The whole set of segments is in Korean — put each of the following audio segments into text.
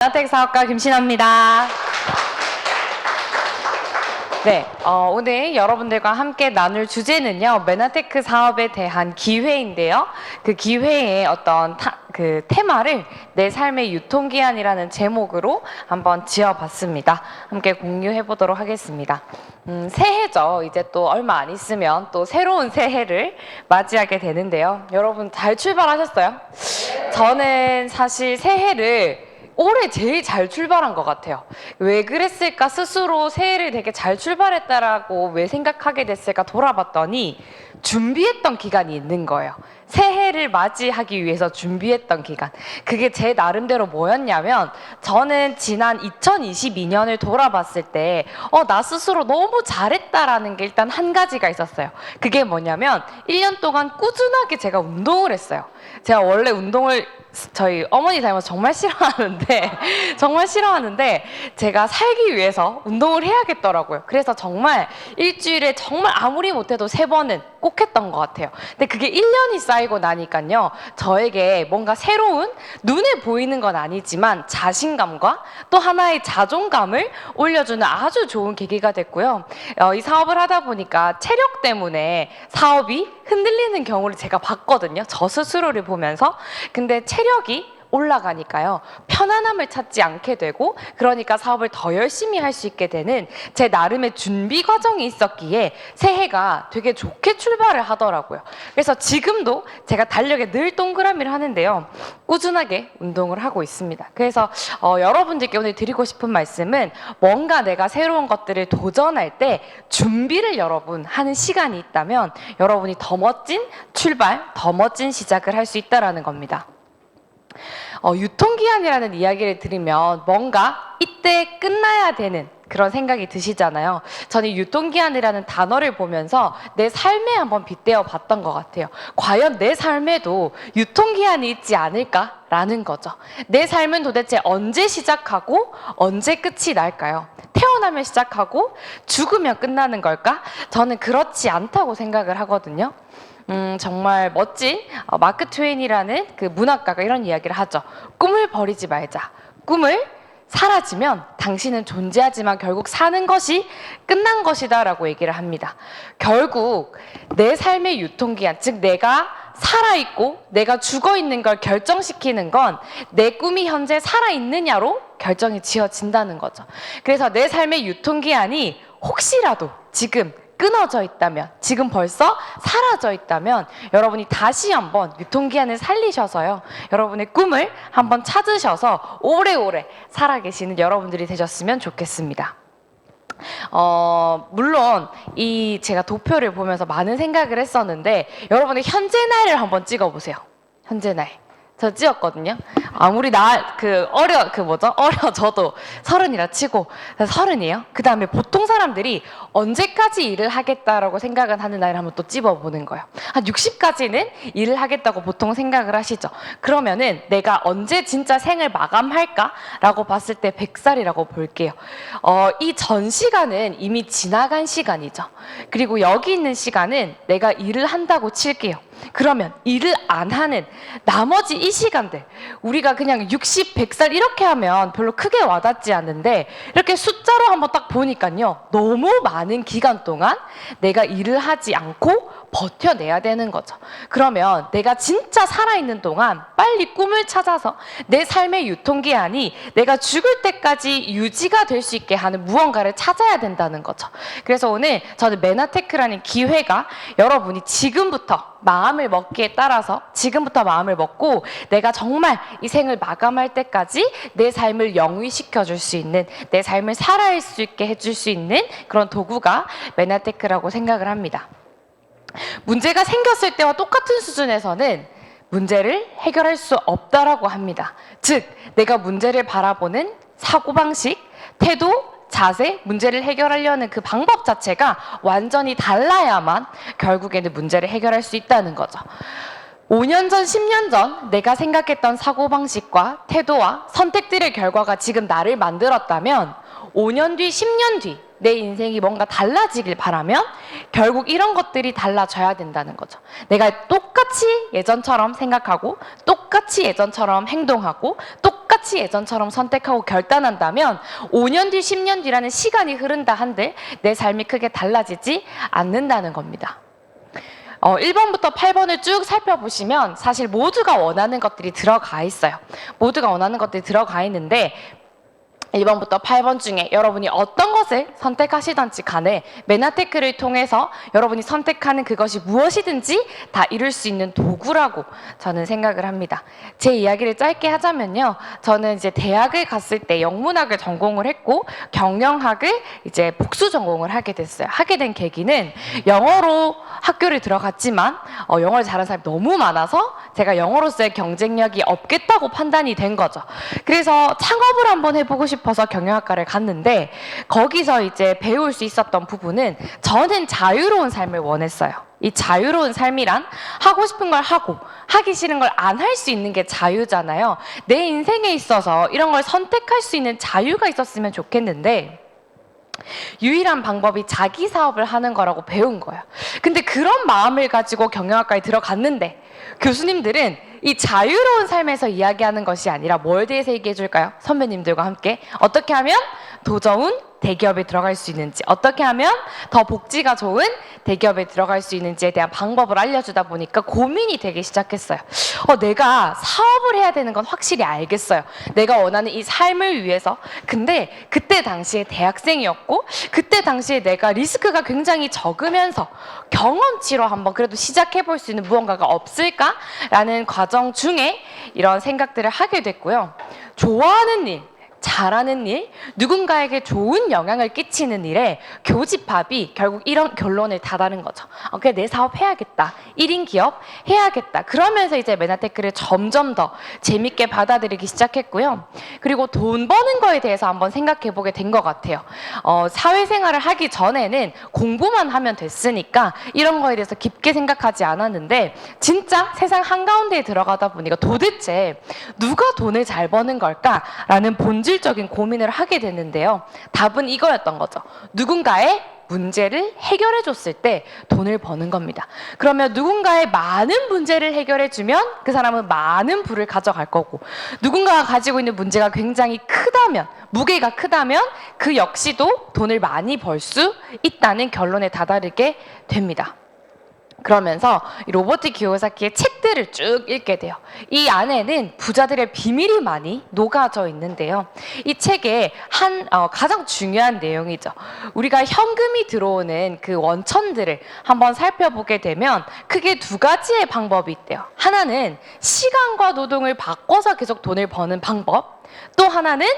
메나텍 사업가 김신아입니다. 네, 오늘 여러분들과 함께 나눌 주제는요, 메나테크 사업에 대한 기회인데요. 그 기회의 어떤 그 테마를 내 삶의 유통기한이라는 제목으로 한번 지어봤습니다. 함께 공유해 보도록 하겠습니다. 새해죠. 이제 또 얼마 안 있으면 또 새로운 새해를 맞이하게 되는데요. 여러분 잘 출발하셨어요? 저는 사실 새해를 올해 제일 잘 출발한 것 같아요. 왜 그랬을까? 스스로 새해를 되게 잘 출발했다라고 왜 생각하게 됐을까 돌아봤더니 준비했던 기간이 있는 거예요. 새해를 맞이하기 위해서 준비했던 기간. 그게 제 나름대로 뭐였냐면, 저는 지난 2022년을 돌아봤을 때 나 스스로 너무 잘했다라는 게 일단 한 가지가 있었어요. 그게 뭐냐면 1년 동안 꾸준하게 제가 운동을 했어요. 제가 원래 운동을 저희 어머니 닮아서 정말 싫어하는데 제가 살기 위해서 운동을 해야겠더라고요. 그래서 정말 일주일에 정말 아무리 못해도 3번은 꼭 했던 것 같아요. 근데 그게 1년이 쌓이고 나니까요, 저에게 뭔가 새로운, 눈에 보이는 건 아니지만 자신감과 또 하나의 자존감을 올려주는 아주 좋은 계기가 됐고요. 이 사업을 하다 보니까 체력 때문에 사업이 흔들리는 경우를 제가 봤거든요. 저 스스로를 보면서. 근데 체력이 올라가니까요, 편안함을 찾지 않게 되고, 그러니까 사업을 더 열심히 할 수 있게 되는 제 나름의 준비 과정이 있었기에 새해가 되게 좋게 출발을 하더라고요. 그래서 지금도 제가 달력에 늘 동그라미를 하는데요, 꾸준하게 운동을 하고 있습니다. 그래서 여러분들께 오늘 드리고 싶은 말씀은, 뭔가 내가 새로운 것들을 도전할 때 준비를 여러분 하는 시간이 있다면 여러분이 더 멋진 출발, 더 멋진 시작을 할 수 있다는 겁니다. 유통기한이라는 이야기를 들으면 뭔가 이때 끝나야 되는 그런 생각이 드시잖아요. 저는 유통기한이라는 단어를 보면서 내 삶에 한번 빗대어 봤던 것 같아요. 과연 내 삶에도 유통기한이 있지 않을까라는 거죠. 내 삶은 도대체 언제 시작하고 언제 끝이 날까요? 태어나면 시작하고 죽으면 끝나는 걸까? 저는 그렇지 않다고 생각을 하거든요. 정말 멋진 마크 트웨인이라는 그 문학가가 이런 이야기를 하죠. 꿈을 버리지 말자. 꿈을 사라지면 당신은 존재하지만 결국 사는 것이 끝난 것이다 라고 얘기를 합니다. 결국 내 삶의 유통기한, 즉 내가 살아있고 내가 죽어있는 걸 결정시키는 건 내 꿈이 현재 살아있느냐로 결정이 지어진다는 거죠. 그래서 내 삶의 유통기한이 혹시라도 지금 끊어져 있다면, 지금 벌써 사라져 있다면 여러분이 다시 한번 유통기한을 살리셔서요, 여러분의 꿈을 한번 찾으셔서 오래오래 살아계시는 여러분들이 되셨으면 좋겠습니다. 물론 이 제가 도표를 보면서 많은 생각을 했었는데, 여러분의 현재 나이를 한번 찍어보세요. 현재 나이. 저 찍었거든요. 아무리 어려져도 30이라 치고 30이에요. 그 다음에 보통 사람들이 언제까지 일을 하겠다라고 생각은 하는 나이를 한번 또 찝어보는 거예요. 한 60까지는 일을 하겠다고 보통 생각을 하시죠. 그러면은 내가 언제 진짜 생을 마감할까라고 봤을 때 100살이라고 볼게요. 이 전 시간은 이미 지나간 시간이죠. 그리고 여기 있는 시간은 내가 일을 한다고 칠게요. 그러면 일을 안 하는 나머지 이 시간들, 우리가 그냥 60, 100살 이렇게 하면 별로 크게 와닿지 않는데, 이렇게 숫자로 한번 딱 보니까요, 너무 많은 기간 동안 내가 일을 하지 않고 버텨내야 되는 거죠. 그러면 내가 진짜 살아있는 동안 빨리 꿈을 찾아서 내 삶의 유통기한이 내가 죽을 때까지 유지가 될 수 있게 하는 무언가를 찾아야 된다는 거죠. 그래서 오늘 저는 메나테크라는 기회가 여러분이 지금부터 마음을 먹기에 따라서, 지금부터 마음을 먹고 내가 정말 이 생을 마감할 때까지 내 삶을 영위시켜 줄 수 있는, 내 삶을 살아갈 수 있게 해줄 수 있는 그런 도구가 메나테크라고 생각을 합니다. 문제가 생겼을 때와 똑같은 수준에서는 문제를 해결할 수 없다라고 합니다. 즉, 내가 문제를 바라보는 사고방식, 태도, 자세, 문제를 해결하려는 그 방법 자체가 완전히 달라야만 결국에는 문제를 해결할 수 있다는 거죠. 5년 전, 10년 전 내가 생각했던 사고방식과 태도와 선택들의 결과가 지금 나를 만들었다면 5년 뒤, 10년 뒤 내 인생이 뭔가 달라지길 바라면 결국 이런 것들이 달라져야 된다는 거죠. 내가 똑같이 예전처럼 생각하고 똑같이 예전처럼 행동하고 똑같이 예전처럼 선택하고 결단한다면 5년 뒤, 10년 뒤라는 시간이 흐른다 한들 내 삶이 크게 달라지지 않는다는 겁니다. 1번부터 8번을 쭉 살펴보시면 사실 모두가 원하는 것들이 들어가 있어요. 모두가 원하는 것들이 들어가 있는데 1번부터 8번 중에 여러분이 어떤 것을 선택하시던지 간에 메나테크를 통해서 여러분이 선택하는 그것이 무엇이든지 다 이룰 수 있는 도구라고 저는 생각을 합니다. 제 이야기를 짧게 하자면요. 저는 이제 대학을 갔을 때 영문학을 전공을 했고 경영학을 이제 복수 전공을 하게 됐어요. 하게 된 계기는 영어로 학교를 들어갔지만 영어를 잘하는 사람이 너무 많아서 제가 영어로서의 경쟁력이 없겠다고 판단이 된 거죠. 그래서 창업을 한번 해보고 싶어서 경영학과를 갔는데 거기서 이제 배울 수 있었던 부분은 저는 자유로운 삶을 원했어요. 이 자유로운 삶이란 하고 싶은 걸 하고 하기 싫은 걸 안 할 수 있는 게 자유잖아요. 내 인생에 있어서 이런 걸 선택할 수 있는 자유가 있었으면 좋겠는데 유일한 방법이 자기 사업을 하는 거라고 배운 거예요. 근데 그런 마음을 가지고 경영학과에 들어갔는데 교수님들은 이 자유로운 삶에서 이야기하는 것이 아니라 뭘 대해서 얘기해 줄까요? 선배님들과 함께 어떻게 하면 더 좋은 대기업에 들어갈 수 있는지, 어떻게 하면 더 복지가 좋은 대기업에 들어갈 수 있는지에 대한 방법을 알려주다 보니까 고민이 되기 시작했어요. 내가 사업을 해야 되는 건 확실히 알겠어요. 내가 원하는 이 삶을 위해서. 근데 그때 당시에 대학생이었고 그때 당시에 내가 리스크가 굉장히 적으면서 경험치로 한번 그래도 시작해 볼 수 있는 무언가가 없을까라는 과정 중에 이런 생각들을 하게 됐고요. 좋아하는 일, 잘하는 일, 누군가에게 좋은 영향을 끼치는 일에 교집합이 결국 이런 결론을 다다른 거죠. 그래, 내 사업 해야겠다. 1인 기업 해야겠다. 그러면서 이제 메나테크를 점점 더 재밌게 받아들이기 시작했고요. 그리고 돈 버는 거에 대해서 한번 생각해 보게 된 것 같아요. 사회생활을 하기 전에는 공부만 하면 됐으니까 이런 거에 대해서 깊게 생각하지 않았는데 진짜 세상 한가운데에 들어가다 보니까 도대체 누가 돈을 잘 버는 걸까라는 본질적인 고민을 하게 됐는데요. 답은 이거였던 거죠. 누군가의 문제를 해결해 줬을 때 돈을 버는 겁니다. 그러면 누군가의 많은 문제를 해결해 주면 그 사람은 많은 부를 가져갈 거고 누군가가 가지고 있는 문제가 굉장히 크다면, 무게가 크다면 그 역시도 돈을 많이 벌 수 있다는 결론에 다다르게 됩니다. 그러면서 이 로버트 기요사키의 책들을 쭉 읽게 돼요. 이 안에는 부자들의 비밀이 많이 녹아져 있는데요. 이 책에 가장 중요한 내용이죠. 우리가 현금이 들어오는 그 원천들을 한번 살펴보게 되면 크게 두 가지의 방법이 있대요. 하나는 시간과 노동을 바꿔서 계속 돈을 버는 방법, 또 하나는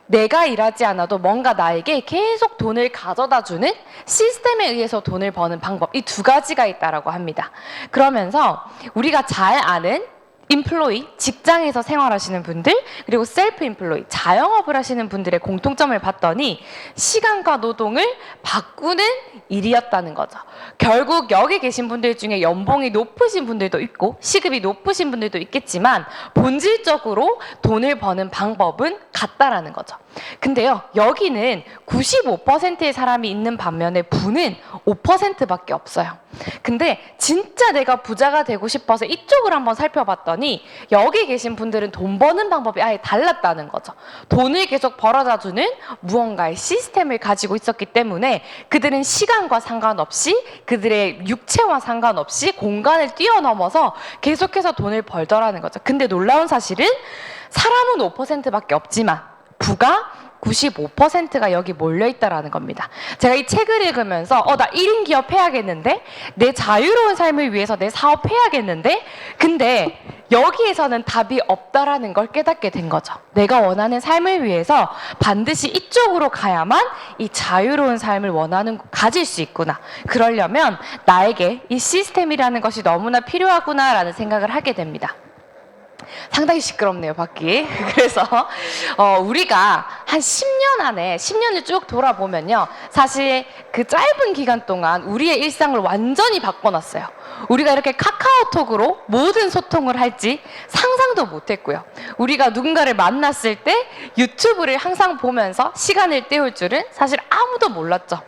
내가 일하지 않아도 뭔가 나에게 계속 돈을 가져다 주는 시스템에 의해서 돈을 버는 방법, 이 두 가지가 있다라고 합니다. 그러면서 우리가 잘 아는 인플로이, 직장에서 생활하시는 분들, 그리고 셀프 인플로이, 자영업을 하시는 분들의 공통점을 봤더니 시간과 노동을 바꾸는 일이었다는 거죠. 결국 여기 계신 분들 중에 연봉이 높으신 분들도 있고 시급이 높으신 분들도 있겠지만 본질적으로 돈을 버는 방법은 같다라는 거죠. 근데요, 여기는 95%의 사람이 있는 반면에 부는 5%밖에 없어요. 근데 진짜 내가 부자가 되고 싶어서 이쪽을 한번 살펴봤더니 여기 계신 분들은 돈 버는 방법이 아예 달랐다는 거죠. 돈을 계속 벌어다 주는 무언가의 시스템을 가지고 있었기 때문에 그들은 시간과 상관없이 그들의 육체와 상관없이 공간을 뛰어넘어서 계속해서 돈을 벌더라는 거죠. 근데 놀라운 사실은 사람은 5%밖에 없지만 부가 95%가 여기 몰려있다라는 겁니다. 제가 이 책을 읽으면서 나 1인 기업 해야겠는데? 내 자유로운 삶을 위해서 내 사업 해야겠는데? 근데 여기에서는 답이 없다라는 걸 깨닫게 된 거죠. 내가 원하는 삶을 위해서 반드시 이쪽으로 가야만 이 자유로운 삶을 가질 수 있구나. 그러려면 나에게 이 시스템이라는 것이 너무나 필요하구나라는 생각을 하게 됩니다. 상당히 시끄럽네요, 밖이. 그래서 우리가 한 10년 안에 10년을 쭉 돌아보면요, 사실 그 짧은 기간 동안 우리의 일상을 완전히 바꿔놨어요. 우리가 이렇게 카카오톡으로 모든 소통을 할지 상상도 못했고요. 우리가 누군가를 만났을 때 유튜브를 항상 보면서 시간을 때울 줄은 사실 아무도 몰랐죠.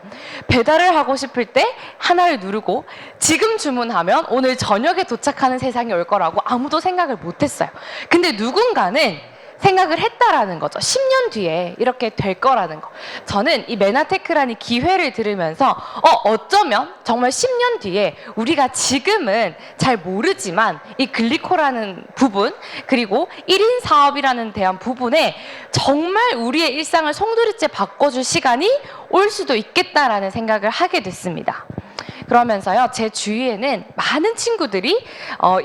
배달을 하고 싶을 때 하나를 누르고 지금 주문하면 오늘 저녁에 도착하는 세상이 올 거라고 아무도 생각을 못했어요. 근데 누군가는 생각을 했다라는 거죠. 10년 뒤에 이렇게 될 거라는 거. 저는 이 메나테크라는 기회를 들으면서 어쩌면 정말 10년 뒤에 우리가 지금은 잘 모르지만 이 글리코라는 부분 그리고 1인 사업이라는 대한 부분에 정말 우리의 일상을 송두리째 바꿔줄 시간이 올 수도 있겠다라는 생각을 하게 됐습니다. 그러면서요, 제 주위에는 많은 친구들이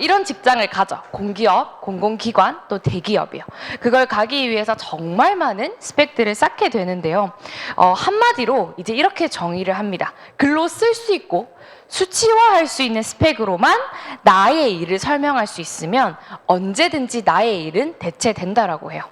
이런 직장을 가져. 공기업, 공공기관, 또 대기업이요. 그걸 가기 위해서 정말 많은 스펙들을 쌓게 되는데요. 한마디로 이제 이렇게 정의를 합니다. 글로 쓸 수 있고 수치화할 수 있는 스펙으로만 나의 일을 설명할 수 있으면 언제든지 나의 일은 대체된다라고 해요.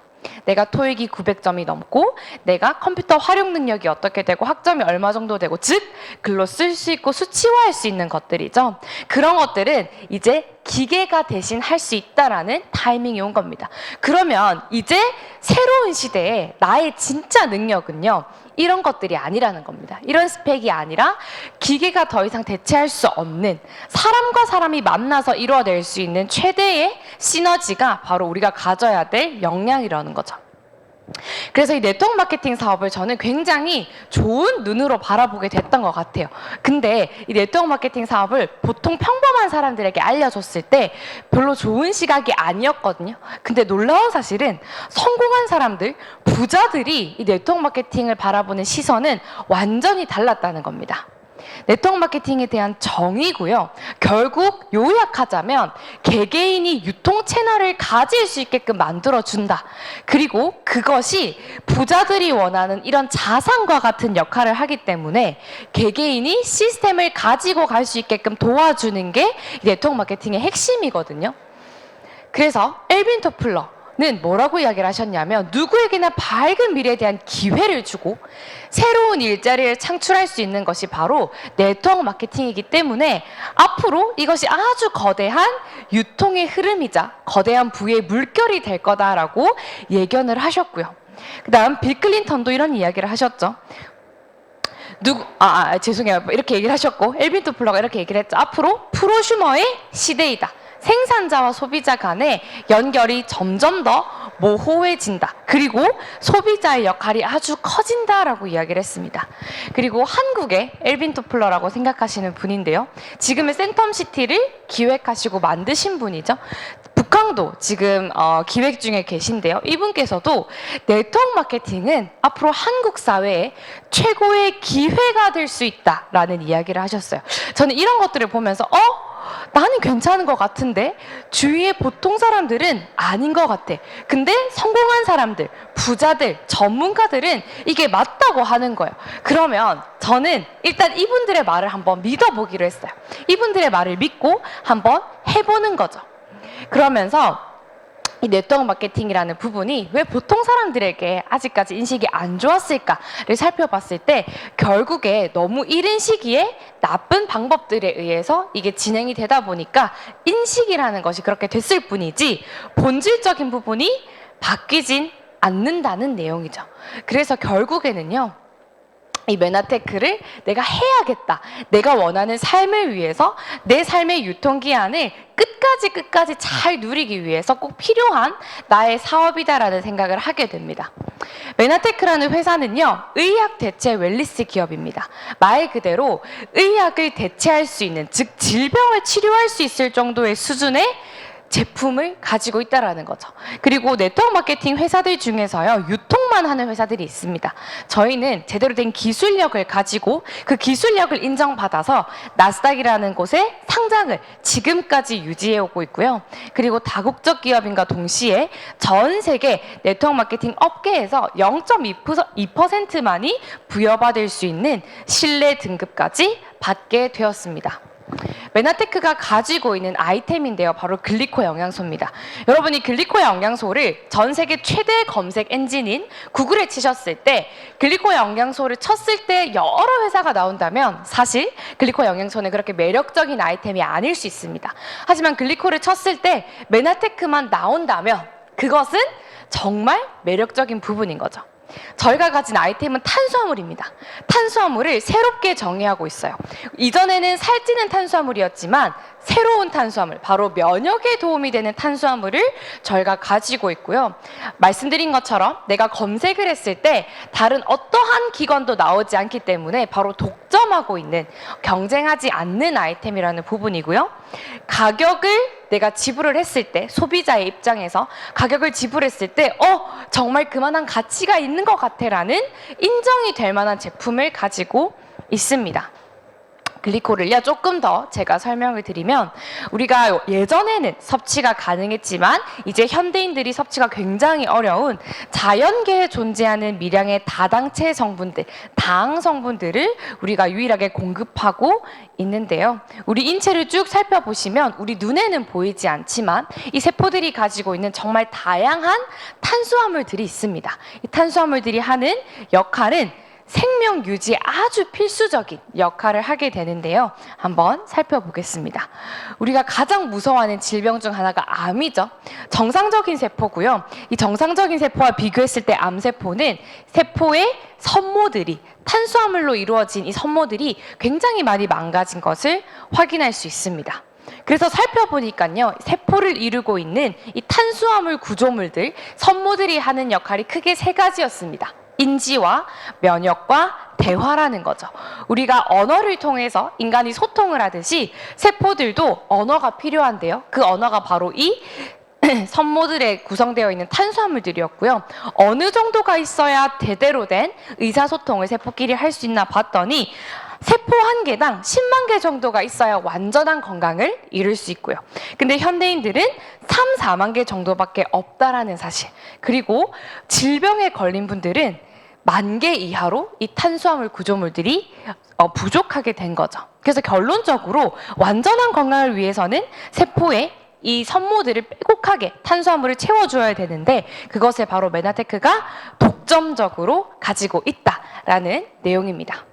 내가 토익이 900점이 넘고 내가 컴퓨터 활용 능력이 어떻게 되고 학점이 얼마 정도 되고 즉 글로 쓸 수 있고 수치화할 수 있는 것들이죠. 그런 것들은 이제 기계가 대신 할 수 있다라는 타이밍이 온 겁니다. 그러면 이제 새로운 시대에 나의 진짜 능력은요. 이런 것들이 아니라는 겁니다. 이런 스펙이 아니라 기계가 더 이상 대체할 수 없는 사람과 사람이 만나서 이루어낼 수 있는 최대의 시너지가 바로 우리가 가져야 될 역량이라는 거죠. 그래서 이 네트워크 마케팅 사업을 저는 굉장히 좋은 눈으로 바라보게 됐던 것 같아요. 근데 이 네트워크 마케팅 사업을 보통 평범한 사람들에게 알려줬을 때 별로 좋은 시각이 아니었거든요. 근데 놀라운 사실은 성공한 사람들, 부자들이 이 네트워크 마케팅을 바라보는 시선은 완전히 달랐다는 겁니다. 네트워크 마케팅에 대한 정의고요. 결국 요약하자면 개개인이 유통 채널을 가질 수 있게끔 만들어준다. 그리고 그것이 부자들이 원하는 이런 자산과 같은 역할을 하기 때문에 개개인이 시스템을 가지고 갈 수 있게끔 도와주는 게 네트워크 마케팅의 핵심이거든요. 그래서 엘빈 토플러는 뭐라고 이야기를 하셨냐면 누구에게나 밝은 미래에 대한 기회를 주고 새로운 일자리를 창출할 수 있는 것이 바로 네트워크 마케팅이기 때문에 앞으로 이것이 아주 거대한 유통의 흐름이자 거대한 부의 물결이 될 거다라고 예견을 하셨고요. 그 다음 빌 클린턴도 이런 이야기를 하셨죠. 죄송해요. 이렇게 얘기를 하셨고 엘빈 토플러가 이렇게 얘기를 했죠. 앞으로 프로슈머의 시대이다. 생산자와 소비자 간의 연결이 점점 더 모호해진다. 그리고 소비자의 역할이 아주 커진다라고 이야기를 했습니다. 그리고 한국의 엘빈 토플러라고 생각하시는 분인데요. 지금의 센텀시티를 기획하시고 만드신 분이죠. 북항도 지금 기획 중에 계신데요. 이분께서도 네트워크 마케팅은 앞으로 한국 사회에 최고의 기회가 될 수 있다라는 이야기를 하셨어요. 저는 이런 것들을 보면서 나는 괜찮은 것 같은데 주위의 보통 사람들은 아닌 것 같아. 근데 성공한 사람들, 부자들, 전문가들은 이게 맞다고 하는 거예요. 그러면 저는 일단 이분들의 말을 한번 믿어보기로 했어요. 이분들의 말을 믿고 한번 해보는 거죠. 그러면서 이 네트워크 마케팅이라는 부분이 왜 보통 사람들에게 아직까지 인식이 안 좋았을까를 살펴봤을 때 결국에 너무 이른 시기에 나쁜 방법들에 의해서 이게 진행이 되다 보니까 인식이라는 것이 그렇게 됐을 뿐이지 본질적인 부분이 바뀌진 않는다는 내용이죠. 그래서 결국에는요. 이 메나테크를 내가 해야겠다. 내가 원하는 삶을 위해서 내 삶의 유통기한을 끝까지 잘 누리기 위해서 꼭 필요한 나의 사업이다라는 생각을 하게 됩니다. 메나테크라는 회사는요. 의학 대체 웰니스 기업입니다. 말 그대로 의학을 대체할 수 있는, 즉 질병을 치료할 수 있을 정도의 수준의 제품을 가지고 있다라는 거죠. 그리고 네트워크 마케팅 회사들 중에서요. 유통만 하는 회사들이 있습니다. 저희는 제대로 된 기술력을 가지고 그 기술력을 인정받아서 나스닥이라는 곳에 상장을 지금까지 유지해 오고 있고요. 그리고 다국적 기업인과 동시에 전 세계 네트워크 마케팅 업계에서 0.2%만이 부여받을 수 있는 신뢰 등급까지 받게 되었습니다. 메나테크가 가지고 있는 아이템인데요. 바로 글리코 영양소입니다. 여러분이 글리코 영양소를 전 세계 최대 검색 엔진인 구글에 치셨을 때 글리코 영양소를 쳤을 때 여러 회사가 나온다면 사실 글리코 영양소는 그렇게 매력적인 아이템이 아닐 수 있습니다. 하지만 글리코를 쳤을 때 메나테크만 나온다면 그것은 정말 매력적인 부분인 거죠. 저희가 가진 아이템은 탄수화물입니다. 탄수화물을 새롭게 정의하고 있어요. 이전에는 살찌는 탄수화물이었지만 새로운 탄수화물, 바로 면역에 도움이 되는 탄수화물을 저희가 가지고 있고요. 말씀드린 것처럼 내가 검색을 했을 때 다른 어떠한 기관도 나오지 않기 때문에 바로 독점하고 있는, 경쟁하지 않는 아이템이라는 부분이고요. 가격을 내가 지불을 했을 때, 소비자의 입장에서 가격을 지불했을 때 정말 그만한 가치가 있는 것 같아 라는 인정이 될 만한 제품을 가지고 있습니다. 글리코를요, 조금 더 제가 설명을 드리면, 우리가 예전에는 섭취가 가능했지만 이제 현대인들이 섭취가 굉장히 어려운 자연계에 존재하는 미량의 다당체 성분들, 당 성분들을 우리가 유일하게 공급하고 있는데요. 우리 인체를 쭉 살펴보시면 우리 눈에는 보이지 않지만 이 세포들이 가지고 있는 정말 다양한 탄수화물들이 있습니다. 이 탄수화물들이 하는 역할은 생명 유지에 아주 필수적인 역할을 하게 되는데요. 한번 살펴보겠습니다. 우리가 가장 무서워하는 질병 중 하나가 암이죠. 정상적인 세포고요. 이 정상적인 세포와 비교했을 때 암세포는 세포의 섬모들이, 탄수화물로 이루어진 이 섬모들이 굉장히 많이 망가진 것을 확인할 수 있습니다. 그래서 살펴보니까요, 세포를 이루고 있는 이 탄수화물 구조물들, 섬모들이 하는 역할이 크게 세 가지였습니다. 인지와 면역과 대화라는 거죠. 우리가 언어를 통해서 인간이 소통을 하듯이 세포들도 언어가 필요한데요. 그 언어가 바로 이 섬모들에 구성되어 있는 탄수화물들이었고요. 어느 정도가 있어야 제대로 된 의사소통을 세포끼리 할 수 있나 봤더니 세포 한 개당 10만 개 정도가 있어야 완전한 건강을 이룰 수 있고요. 근데 현대인들은 3, 4만 개 정도밖에 없다라는 사실. 그리고 질병에 걸린 분들은 10,000개 이하로 이 탄수화물 구조물들이 부족하게 된 거죠. 그래서 결론적으로 완전한 건강을 위해서는 세포에 이 섬모들을 빼곡하게 탄수화물을 채워줘야 되는데, 그것을 바로 메나테크가 독점적으로 가지고 있다라는 내용입니다.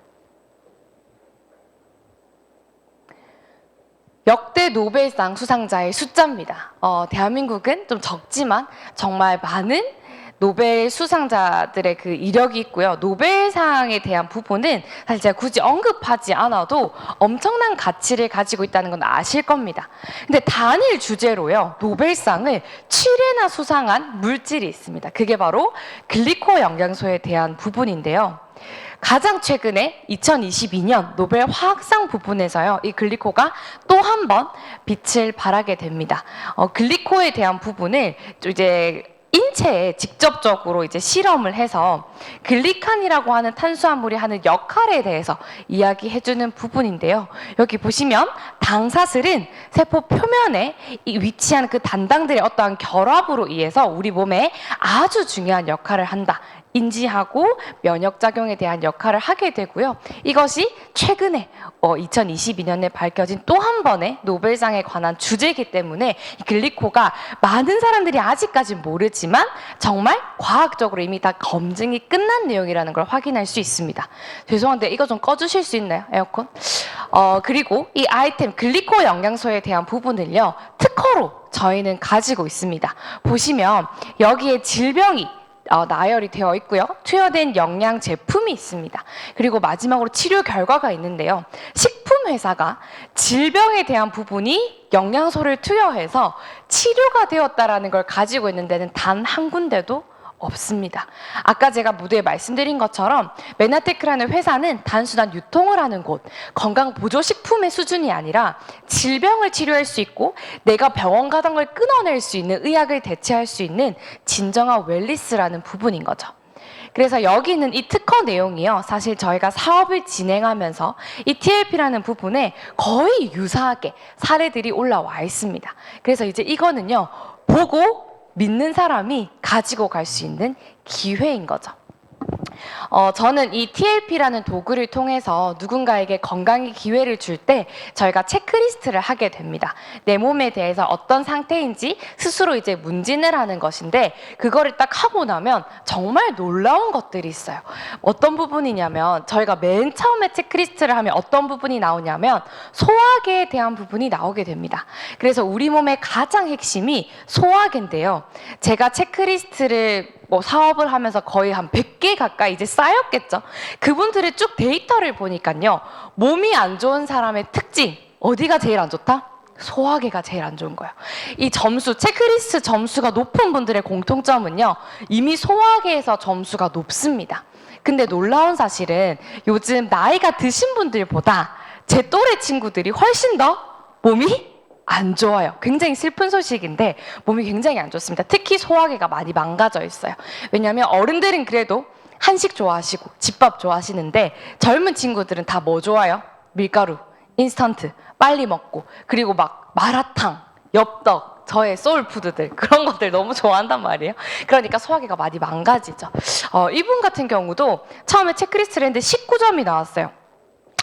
역대 노벨상 수상자의 숫자입니다. 대한민국은 좀 적지만 정말 많은 노벨 수상자들의 그 이력이 있고요. 노벨상에 대한 부분은 사실 제가 굳이 언급하지 않아도 엄청난 가치를 가지고 있다는 건 아실 겁니다. 근데 단일 주제로요, 노벨상을 7회나 수상한 물질이 있습니다. 그게 바로 글리코 영양소에 대한 부분인데요. 가장 최근에 2022년 노벨 화학상 부분에서요, 이 글리코가 또 한 번 빛을 발하게 됩니다. 글리코에 대한 부분을 이제 인체에 직접적으로 이제 실험을 해서 글리칸이라고 하는 탄수화물이 하는 역할에 대해서 이야기해주는 부분인데요. 여기 보시면 당사슬은 세포 표면에 위치한 그 단당들의 어떠한 결합으로 인해서 우리 몸에 아주 중요한 역할을 한다. 인지하고 면역작용에 대한 역할을 하게 되고요. 이것이 최근에 2022년에 밝혀진 또 한 번의 노벨상에 관한 주제이기 때문에 이 글리코가 많은 사람들이 아직까지 모르지만 정말 과학적으로 이미 다 검증이 끝난 내용이라는 걸 확인할 수 있습니다. 죄송한데 이거 좀 꺼주실 수 있나요? 에어컨? 그리고 이 아이템 글리코 영양소에 대한 부분을요, 특허로 저희는 가지고 있습니다. 보시면 여기에 질병이 나열이 되어 있고요. 투여된 영양 제품이 있습니다. 그리고 마지막으로 치료 결과가 있는데요. 식품 회사가 질병에 대한 부분이 영양소를 투여해서 치료가 되었다라는 걸 가지고 있는 데는 단 한 군데도 없습니다. 아까 제가 무대에 말씀드린 것처럼 메나테크라는 회사는 단순한 유통을 하는 곳, 건강보조식품의 수준이 아니라 질병을 치료할 수 있고 내가 병원 가던 걸 끊어낼 수 있는, 의학을 대체할 수 있는 진정한 웰리스라는 부분인 거죠. 그래서 여기 있는 이 특허 내용이요, 사실 저희가 사업을 진행하면서 이 TLP라는 부분에 거의 유사하게 사례들이 올라와 있습니다. 그래서 이제 이거는요, 보고 믿는 사람이 가지고 갈 수 있는 기회인 거죠. 저는 이 TLP라는 도구를 통해서 누군가에게 건강의 기회를 줄 때 저희가 체크리스트를 하게 됩니다. 내 몸에 대해서 어떤 상태인지 스스로 이제 문진을 하는 것인데, 그거를 딱 하고 나면 정말 놀라운 것들이 있어요. 어떤 부분이냐면, 저희가 맨 처음에 체크리스트를 하면 어떤 부분이 나오냐면 소화계에 대한 부분이 나오게 됩니다. 그래서 우리 몸의 가장 핵심이 소화계인데요. 제가 체크리스트를 뭐 사업을 하면서 거의 한 100개 가까이 이제 쌓였겠죠. 그분들의 쭉 데이터를 보니까요. 몸이 안 좋은 사람의 특징, 어디가 제일 안 좋다? 소화계가 제일 안 좋은 거예요. 이 점수, 체크리스트 점수가 높은 분들의 공통점은요. 이미 소화계에서 점수가 높습니다. 근데 놀라운 사실은 요즘 나이가 드신 분들보다 제 또래 친구들이 훨씬 더 몸이 안 좋아요. 굉장히 슬픈 소식인데 몸이 굉장히 안 좋습니다. 특히 소화계가 많이 망가져 있어요. 왜냐하면 어른들은 그래도 한식 좋아하시고 집밥 좋아하시는데 젊은 친구들은 다 뭐 좋아요? 밀가루, 인스턴트, 빨리 먹고 그리고 막 마라탕, 엽떡, 저의 소울푸드들 그런 것들 너무 좋아한단 말이에요. 그러니까 소화계가 많이 망가지죠. 이분 같은 경우도 처음에 체크리스트를 했는데 19점이 나왔어요.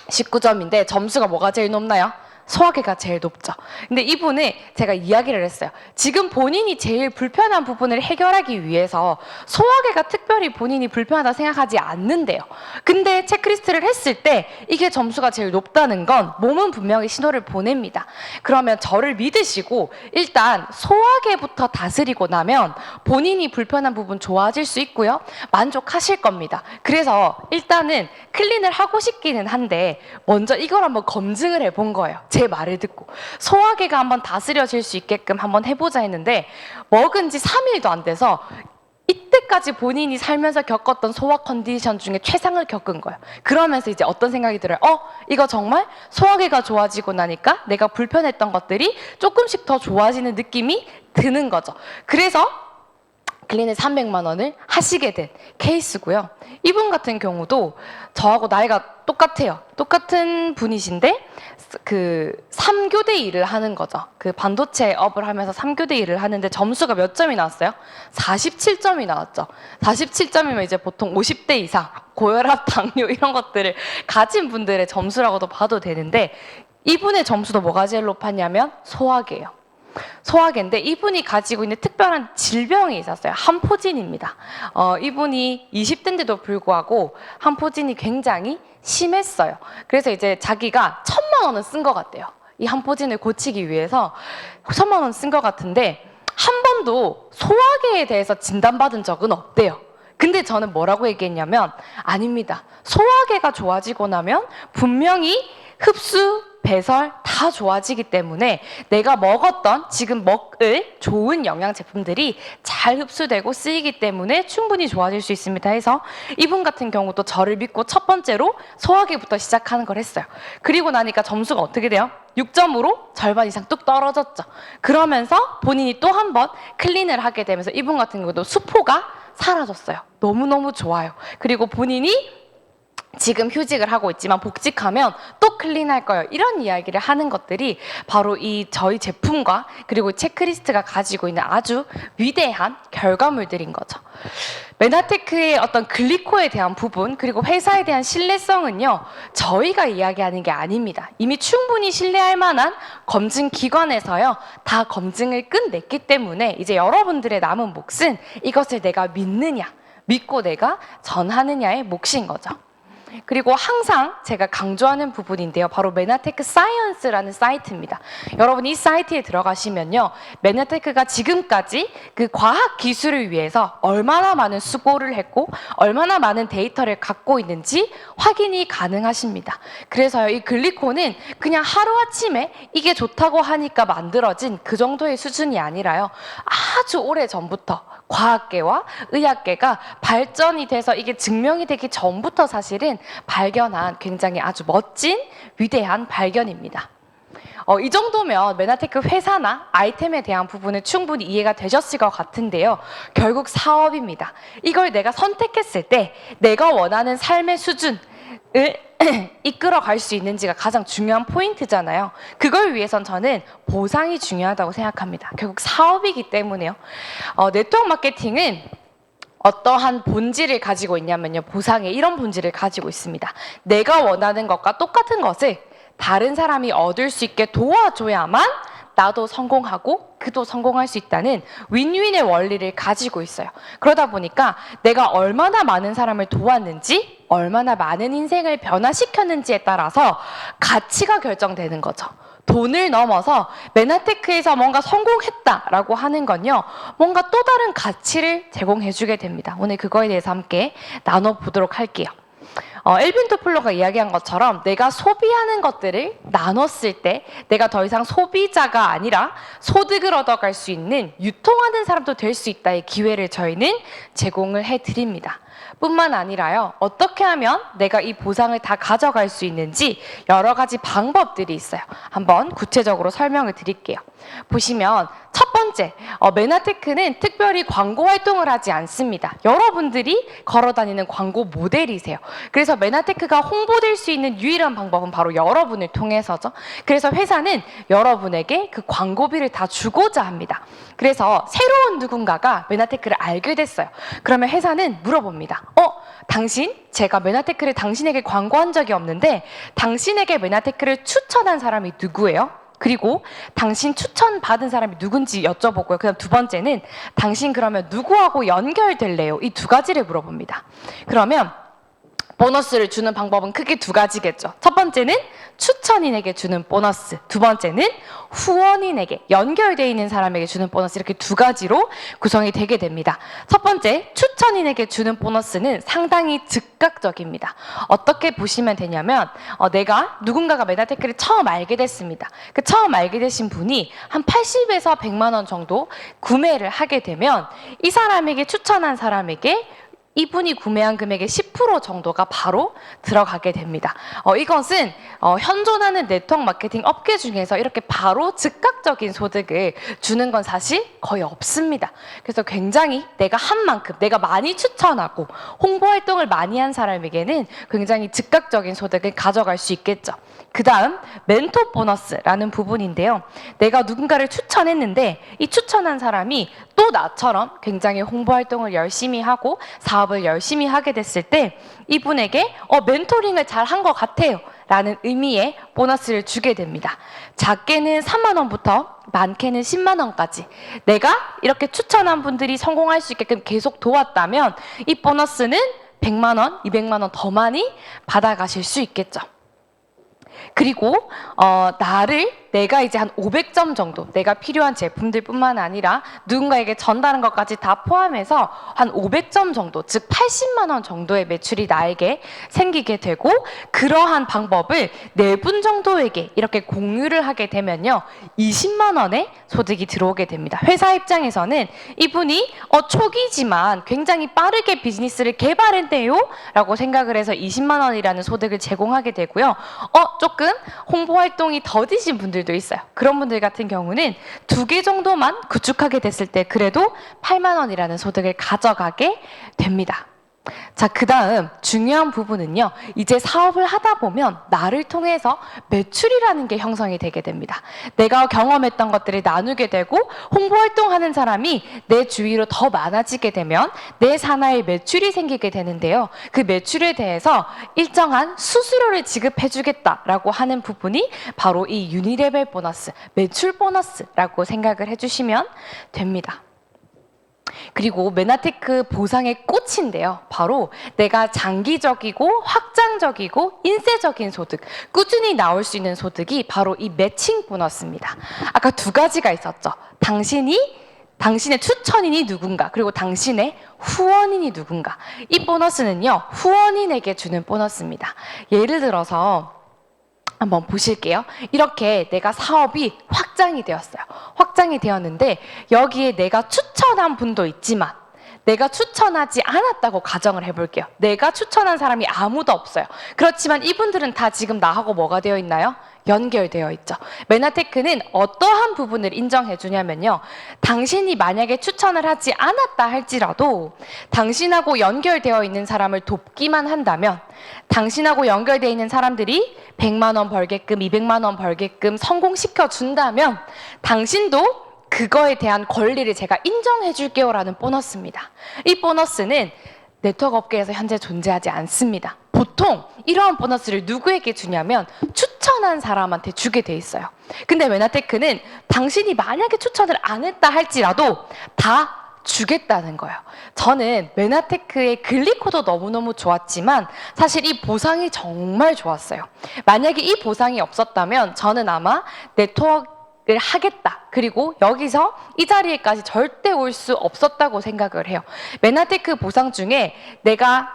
19점인데 점수가 뭐가 제일 높나요? 소화계가 제일 높죠. 근데 이분은 제가 이야기를 했어요. 지금 본인이 제일 불편한 부분을 해결하기 위해서 소화계가 특별히 본인이 불편하다 생각하지 않는데요. 근데 체크리스트를 했을 때 이게 점수가 제일 높다는 건 몸은 분명히 신호를 보냅니다. 그러면 저를 믿으시고 일단 소화계부터 다스리고 나면 본인이 불편한 부분 좋아질 수 있고요. 만족하실 겁니다. 그래서 일단은 클린을 하고 싶기는 한데 먼저 이걸 한번 검증을 해본 거예요. 제 말을 듣고 소화계가 한번 다스려질 수 있게끔 한번 해보자 했는데 먹은 지 3일도 안 돼서 이때까지 본인이 살면서 겪었던 소화 컨디션 중에 최상을 겪은 거예요. 그러면서 이제 어떤 생각이 들어요? 이거 정말 소화계가 좋아지고 나니까 내가 불편했던 것들이 조금씩 더 좋아지는 느낌이 드는 거죠. 그래서 클린을 300만 원을 하시게 된 케이스고요. 이분 같은 경우도 저하고 나이가 똑같아요. 똑같은 분이신데 그 3교대 일을 하는 거죠. 그 반도체 업을 하면서 3교대 일을 하는데 점수가 몇 점이 나왔어요? 47점이 나왔죠. 47점이면 이제 보통 50대 이상 고혈압, 당뇨 이런 것들을 가진 분들의 점수라고도 봐도 되는데 이분의 점수도 뭐가 제일 높았냐면 소화계예요. 소화계인데 이분이 가지고 있는 특별한 질병이 있었어요. 함포진입니다. 이분이 20대인데도 불구하고 함포진이 굉장히 심했어요. 그래서 이제 자기가 1,000만 원은 쓴 것 같대요. 이 함포진을 고치기 위해서 1,000만 원 쓴 것 같은데 한 번도 소화계에 대해서 진단받은 적은 없대요. 근데 저는 뭐라고 얘기했냐면 아닙니다. 소화계가 좋아지고 나면 분명히 흡수, 배설 다 좋아지기 때문에 내가 먹었던 지금 먹을 좋은 영양 제품들이 잘 흡수되고 쓰이기 때문에 충분히 좋아질 수 있습니다 해서 이분 같은 경우도 저를 믿고 첫 번째로 소화계부터 시작하는 걸 했어요. 그리고 나니까 점수가 어떻게 돼요? 6점으로 절반 이상 뚝 떨어졌죠. 그러면서 본인이 또 한 번 클린을 하게 되면서 이분 같은 경우도 수포가 사라졌어요. 너무너무 좋아요. 그리고 본인이 지금 휴직을 하고 있지만 복직하면 또 클린할 거예요. 이런 이야기를 하는 것들이 바로 이 저희 제품과 그리고 체크리스트가 가지고 있는 아주 위대한 결과물들인 거죠. 메나테크의 어떤 글리코에 대한 부분 그리고 회사에 대한 신뢰성은요. 저희가 이야기하는 게 아닙니다. 이미 충분히 신뢰할 만한 검증 기관에서요. 다 검증을 끝냈기 때문에 이제 여러분들의 남은 몫은 이것을 내가 믿고 내가 전하느냐의 몫인 거죠. 그리고 항상 제가 강조하는 부분인데요. 바로 메나테크 사이언스라는 사이트입니다. 여러분 이 사이트에 들어가시면요. 메나테크가 지금까지 그 과학 기술을 위해서 얼마나 많은 수고를 했고 얼마나 많은 데이터를 갖고 있는지 확인이 가능하십니다. 그래서요. 이 글리코는 그냥 하루아침에 이게 좋다고 하니까 만들어진 그 정도의 수준이 아니라요. 아주 오래전부터 과학계와 의학계가 발전이 돼서 이게 증명이 되기 전부터 사실은 발견한 굉장히 아주 멋진 위대한 발견입니다. 이 정도면 메나테크 회사나 아이템에 대한 부분은 충분히 이해가 되셨을 것 같은데요. 결국 사업입니다. 이걸 내가 선택했을 때 내가 원하는 삶의 수준을 이끌어 갈 수 있는지가 가장 중요한 포인트잖아요. 그걸 위해선 저는 보상이 중요하다고 생각합니다. 결국 사업이기 때문에요. 네트워크 마케팅은 어떠한 본질을 가지고 있냐면요. 보상에 이런 본질을 가지고 있습니다. 내가 원하는 것과 똑같은 것을 다른 사람이 얻을 수 있게 도와줘야만 나도 성공하고 그도 성공할 수 있다는 윈윈의 원리를 가지고 있어요. 그러다 보니까 내가 얼마나 많은 사람을 도왔는지 얼마나 많은 인생을 변화시켰는지에 따라서 가치가 결정되는 거죠. 돈을 넘어서 메나테크에서 뭔가 성공했다라고 하는 건요, 뭔가 또 다른 가치를 제공해주게 됩니다. 오늘 그거에 대해서 함께 나눠보도록 할게요. 엘빈 토플러가 이야기한 것처럼 내가 소비하는 것들을 나눴을 때 내가 더 이상 소비자가 아니라 소득을 얻어갈 수 있는 유통하는 사람도 될 수 있다의 기회를 저희는 제공을 해드립니다. 뿐만 아니라요, 어떻게 하면 내가 이 보상을 다 가져갈 수 있는지 여러 가지 방법들이 있어요. 한번 구체적으로 설명을 드릴게요. 보시면 첫 번째, 메나테크는 특별히 광고 활동을 하지 않습니다. 여러분들이 걸어다니는 광고 모델이세요. 그래서 메나테크가 홍보될 수 있는 유일한 방법은 바로 여러분을 통해서죠. 그래서 회사는 여러분에게 그 광고비를 다 주고자 합니다. 그래서 새로운 누군가가 메나테크를 알게 됐어요. 그러면 회사는 물어봅니다. 당신? 제가 메나테크를 당신에게 광고한 적이 없는데 당신에게 메나테크를 추천한 사람이 누구예요? 그리고 당신 추천받은 사람이 누군지 여쭤보고요. 그다음 두 번째는 당신 그러면 누구하고 연결될래요? 이 두 가지를 물어봅니다. 그러면 보너스를 주는 방법은 크게 두 가지겠죠. 첫 번째는 추천인에게 주는 보너스, 두 번째는 후원인에게, 연결되어 있는 사람에게 주는 보너스, 이렇게 두 가지로 구성이 되게 됩니다. 첫 번째, 추천인에게 주는 보너스는 상당히 즉각적입니다. 어떻게 보시면 되냐면 내가 누군가가 메나테크를 처음 알게 됐습니다. 그 처음 알게 되신 분이 한 80에서 100만 원 정도 구매를 하게 되면 이 사람에게 추천한 사람에게 이분이 구매한 금액의 10% 정도가 바로 들어가게 됩니다. 이것은 현존하는 네트워크 마케팅 업계 중에서 이렇게 바로 즉각적인 소득을 주는 건 사실 거의 없습니다. 그래서 굉장히 내가 한 만큼, 내가 많이 추천하고 홍보 활동을 많이 한 사람에게는 굉장히 즉각적인 소득을 가져갈 수 있겠죠. 그 다음 멘토 보너스라는 부분인데요. 내가 누군가를 추천했는데 이 추천한 사람이 또 나처럼 굉장히 홍보 활동을 열심히 하고 사업을 열심히 하게 됐을 때 이분에게 멘토링을 잘 한 것 같아요 라는 의미의 보너스를 주게 됩니다. 작게는 3만 원부터 많게는 10만 원까지 내가 이렇게 추천한 분들이 성공할 수 있게끔 계속 도왔다면 이 보너스는 100만 원, 200만 원 더 많이 받아가실 수 있겠죠. 그리고 내가 이제 한 500점 정도, 내가 필요한 제품들뿐만 아니라 누군가에게 전달한 것까지 다 포함해서 한 500점 정도, 즉 80만 원 정도의 매출이 나에게 생기게 되고, 그러한 방법을 4분 정도에게 이렇게 공유를 하게 되면요 20만 원의 소득이 들어오게 됩니다. 회사 입장에서는 이분이 초기지만 굉장히 빠르게 비즈니스를 개발했네요 라고 생각을 해서 20만 원이라는 소득을 제공하게 되고요. 조금 홍보 활동이 더디신 분들도 있어요. 그런 분들 같은 경우는 2개 정도만 구축하게 됐을 때 그래도 8만 원이라는 소득을 가져가게 됩니다. 자, 그 다음 중요한 부분은요, 이제 사업을 하다 보면 나를 통해서 매출이라는 게 형성이 되게 됩니다. 내가 경험했던 것들을 나누게 되고 홍보활동하는 사람이 내 주위로 더 많아지게 되면 내 산하에 매출이 생기게 되는데요. 그 매출에 대해서 일정한 수수료를 지급해주겠다라고 하는 부분이 바로 이 유니레벨 보너스, 매출 보너스라고 생각을 해주시면 됩니다. 그리고 메나테크 보상의 꽃인데요. 바로 내가 장기적이고 확장적이고 인쇄적인 소득, 꾸준히 나올 수 있는 소득이 바로 이 매칭 보너스입니다. 아까 2가지가 있었죠. 당신의 추천인이 누군가, 그리고 당신의 후원인이 누군가. 이 보너스는요, 후원인에게 주는 보너스입니다. 예를 들어서 한번 보실게요. 이렇게 내가 사업이 확장이 되었어요. 확장이 되었는데 여기에 내가 추천한 분도 있지만 내가 추천하지 않았다고 가정을 해볼게요. 내가 추천한 사람이 아무도 없어요. 그렇지만 이분들은 다 지금 나하고 뭐가 되어 있나요? 연결되어 있죠. 메나테크는 어떠한 부분을 인정해 주냐면요, 당신이 만약에 추천을 하지 않았다 할지라도 당신하고 연결되어 있는 사람을 돕기만 한다면, 당신하고 연결되어 있는 사람들이 100만 원 벌게끔 200만 원 벌게끔 성공시켜 준다면 당신도 그거에 대한 권리를 제가 인정해 줄게요 라는 보너스입니다. 이 보너스는 네트워크 업계에서 현재 존재하지 않습니다. 보통 이러한 보너스를 누구에게 주냐면 추천한 사람한테 주게 돼 있어요. 근데 메나테크는 당신이 만약에 추천을 안 했다 할지라도 다 주겠다는 거예요. 저는 메나테크의 글리코도 너무너무 좋았지만 사실 이 보상이 정말 좋았어요. 만약에 이 보상이 없었다면 저는 아마 네트워크를 하겠다. 그리고 여기서 이 자리에까지 절대 올 수 없었다고 생각을 해요. 메나테크 보상 중에 내가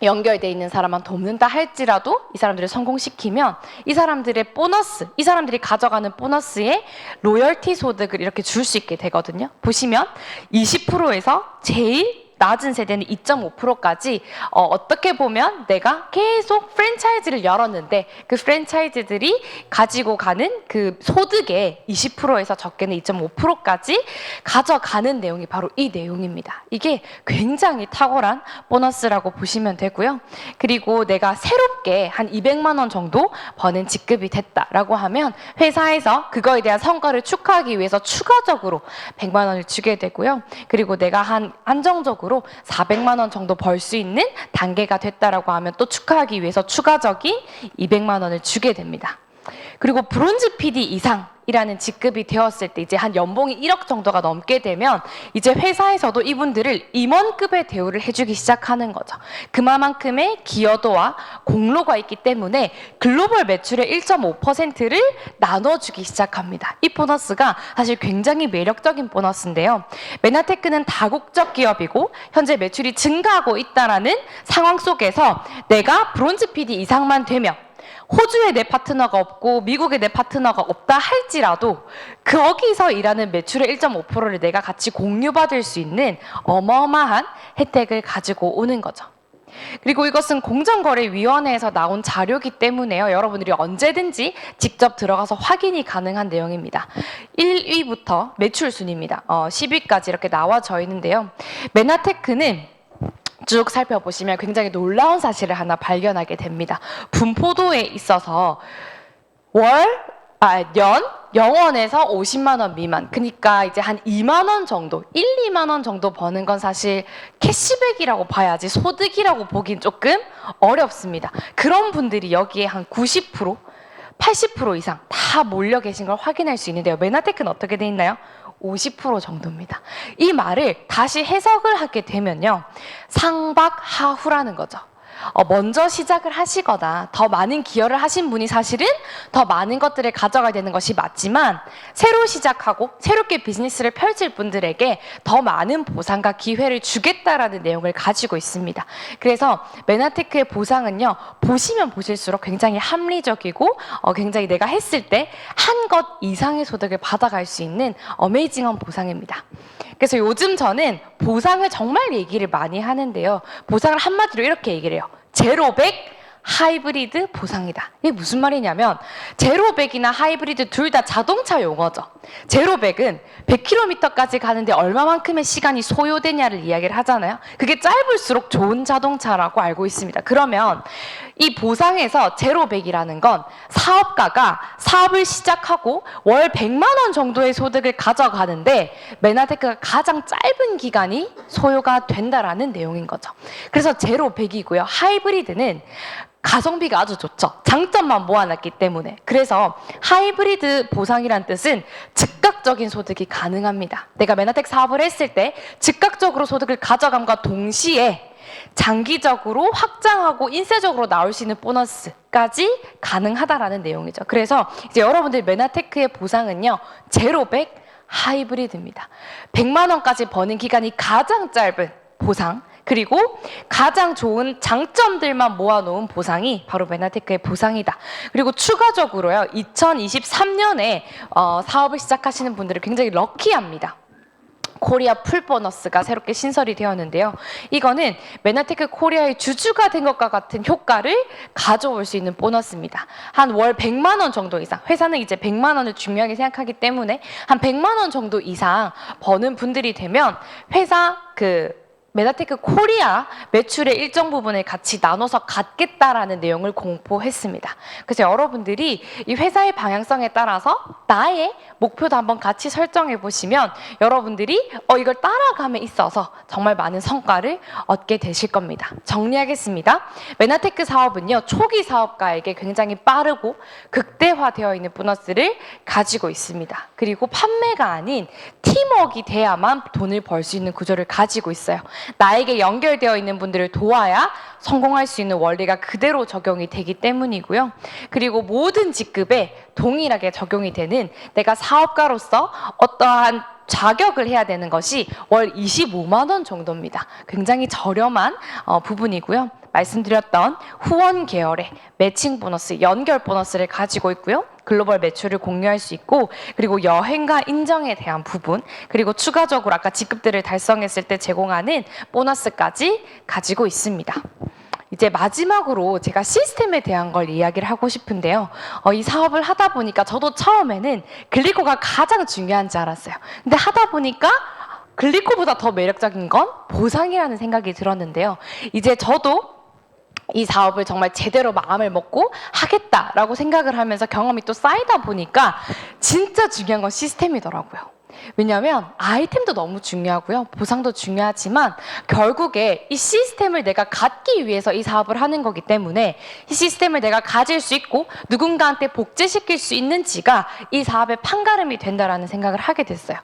연결돼 있는 사람만 돕는다 할지라도 이 사람들을 성공시키면 이 사람들의 보너스, 이 사람들이 가져가는 보너스에 로열티 소득을 이렇게 줄 수 있게 되거든요. 보시면 20%에서 제일 낮은 세대는 2.5%까지 어떻게 보면 내가 계속 프랜차이즈를 열었는데 그 프랜차이즈들이 가지고 가는 그 소득의 20%에서 적게는 2.5%까지 가져가는 내용이 바로 이 내용입니다. 이게 굉장히 탁월한 보너스라고 보시면 되고요. 그리고 내가 새롭게 한 200만 원 정도 버는 직급이 됐다라고 하면 회사에서 그거에 대한 성과를 축하하기 위해서 추가적으로 100만 원을 주게 되고요. 그리고 내가 한정적으로 400만 원 정도 벌 수 있는 단계가 됐다라고 하면 또 축하하기 위해서 추가적인 200만 원을 주게 됩니다. 그리고 브론즈 PD 이상이라는 직급이 되었을 때 이제 한 연봉이 1억 정도가 넘게 되면 이제 회사에서도 이분들을 임원급의 대우를 해주기 시작하는 거죠. 그만큼의 기여도와 공로가 있기 때문에 글로벌 매출의 1.5%를 나눠주기 시작합니다. 이 보너스가 사실 굉장히 매력적인 보너스인데요. 메나테크는 다국적 기업이고 현재 매출이 증가하고 있다는 상황 속에서 내가 브론즈 PD 이상만 되면 호주에 내 파트너가 없고 미국에 내 파트너가 없다 할지라도 거기서 일하는 매출의 1.5%를 내가 같이 공유받을 수 있는 어마어마한 혜택을 가지고 오는 거죠. 그리고 이것은 공정거래위원회에서 나온 자료이기 때문에요. 여러분들이 언제든지 직접 들어가서 확인이 가능한 내용입니다. 1위부터 매출 순입니다. 10위까지 이렇게 나와져 있는데요. 메나테크는 쭉 살펴보시면 굉장히 놀라운 사실을 하나 발견하게 됩니다. 분포도에 있어서 연 0원에서 50만 원 미만, 그러니까 이제 한 2만 원 정도, 2만 원 정도 버는 건 사실 캐시백이라고 봐야지 소득이라고 보긴 조금 어렵습니다. 그런 분들이 여기에 한 90%, 80% 이상 다 몰려 계신 걸 확인할 수 있는데요. 메나테크는 어떻게 돼 있나요? 50% 정도입니다. 이 말을 다시 해석을 하게 되면요. 상박하후라는 거죠. 먼저 시작을 하시거나 더 많은 기여를 하신 분이 사실은 더 많은 것들을 가져가야 되는 것이 맞지만 새로 시작하고 새롭게 비즈니스를 펼칠 분들에게 더 많은 보상과 기회를 주겠다라는 내용을 가지고 있습니다. 그래서 메나테크의 보상은요. 보시면 보실수록 굉장히 합리적이고 굉장히 내가 했을 때 한 것 이상의 소득을 받아갈 수 있는 어메이징한 보상입니다. 그래서 요즘 저는 보상을 정말 얘기를 많이 하는데요. 보상을 한마디로 이렇게 얘기를 해요. 제로백 하이브리드 보상이다. 이게 무슨 말이냐면 제로백이나 하이브리드 둘 다 자동차 용어죠. 제로백은 100km까지 가는데 얼마만큼의 시간이 소요되냐를 이야기를 하잖아요. 그게 짧을수록 좋은 자동차라고 알고 있습니다. 그러면 이 보상에서 제로백이라는 건 사업가가 사업을 시작하고 월 100만 원 정도의 소득을 가져가는데 메나테크가 가장 짧은 기간이 소요가 된다라는 내용인 거죠. 그래서 제로백이고요. 하이브리드는 가성비가 아주 좋죠. 장점만 모아놨기 때문에. 그래서 하이브리드 보상이란 뜻은 즉각적인 소득이 가능합니다. 내가 메나텍 사업을 했을 때 즉각적으로 소득을 가져감과 동시에 장기적으로 확장하고 인쇄적으로 나올 수 있는 보너스까지 가능하다라는 내용이죠. 그래서 이제 여러분들 메나테크의 보상은요. 제로백 하이브리드입니다. 100만 원까지 버는 기간이 가장 짧은 보상, 그리고 가장 좋은 장점들만 모아놓은 보상이 바로 메나테크의 보상이다. 그리고 추가적으로요. 2023년에 사업을 시작하시는 분들은 굉장히 럭키합니다. 코리아 풀 보너스가 새롭게 신설이 되었는데요. 이거는 메나테크 코리아의 주주가 된 것과 같은 효과를 가져올 수 있는 보너스입니다. 한 월 100만 원 정도 이상, 회사는 이제 100만 원을 중요하게 생각하기 때문에 한 100만 원 정도 이상 버는 분들이 되면 회사 메나테크 코리아 매출의 일정 부분을 같이 나눠서 갖겠다라는 내용을 공포했습니다. 그래서 여러분들이 이 회사의 방향성에 따라서 나의 목표도 한번 같이 설정해 보시면 여러분들이 이걸 따라감에 있어서 정말 많은 성과를 얻게 되실 겁니다. 정리하겠습니다. 메나테크 사업은요, 초기 사업가에게 굉장히 빠르고 극대화되어 있는 보너스를 가지고 있습니다. 그리고 판매가 아닌 팀워크가 돼야만 돈을 벌 수 있는 구조를 가지고 있어요. 나에게 연결되어 있는 분들을 도와야 성공할 수 있는 원리가 그대로 적용이 되기 때문이고요. 그리고 모든 직급에 동일하게 적용이 되는, 내가 사업가로서 어떠한 자격을 해야 되는 것이 월 25만 원 정도입니다. 굉장히 저렴한 부분이고요. 말씀드렸던 후원 계열의 매칭 보너스, 연결 보너스를 가지고 있고요. 글로벌 매출을 공유할 수 있고, 그리고 여행과 인정에 대한 부분, 그리고 추가적으로 아까 직급들을 달성했을 때 제공하는 보너스까지 가지고 있습니다. 이제 마지막으로 제가 시스템에 대한 걸 이야기를 하고 싶은데요. 이 사업을 하다 보니까 저도 처음에는 글리코가 가장 중요한 줄 알았어요. 근데 하다 보니까 글리코보다 더 매력적인 건 보상이라는 생각이 들었는데요. 이제 저도 이 사업을 정말 제대로 마음을 먹고 하겠다라고 생각을 하면서 경험이 또 쌓이다 보니까 진짜 중요한 건 시스템이더라고요. 왜냐하면 아이템도 너무 중요하고요. 보상도 중요하지만 결국에 이 시스템을 내가 갖기 위해서 이 사업을 하는 거기 때문에 이 시스템을 내가 가질 수 있고 누군가한테 복제시킬 수 있는지가 이 사업의 판가름이 된다라는 생각을 하게 됐어요.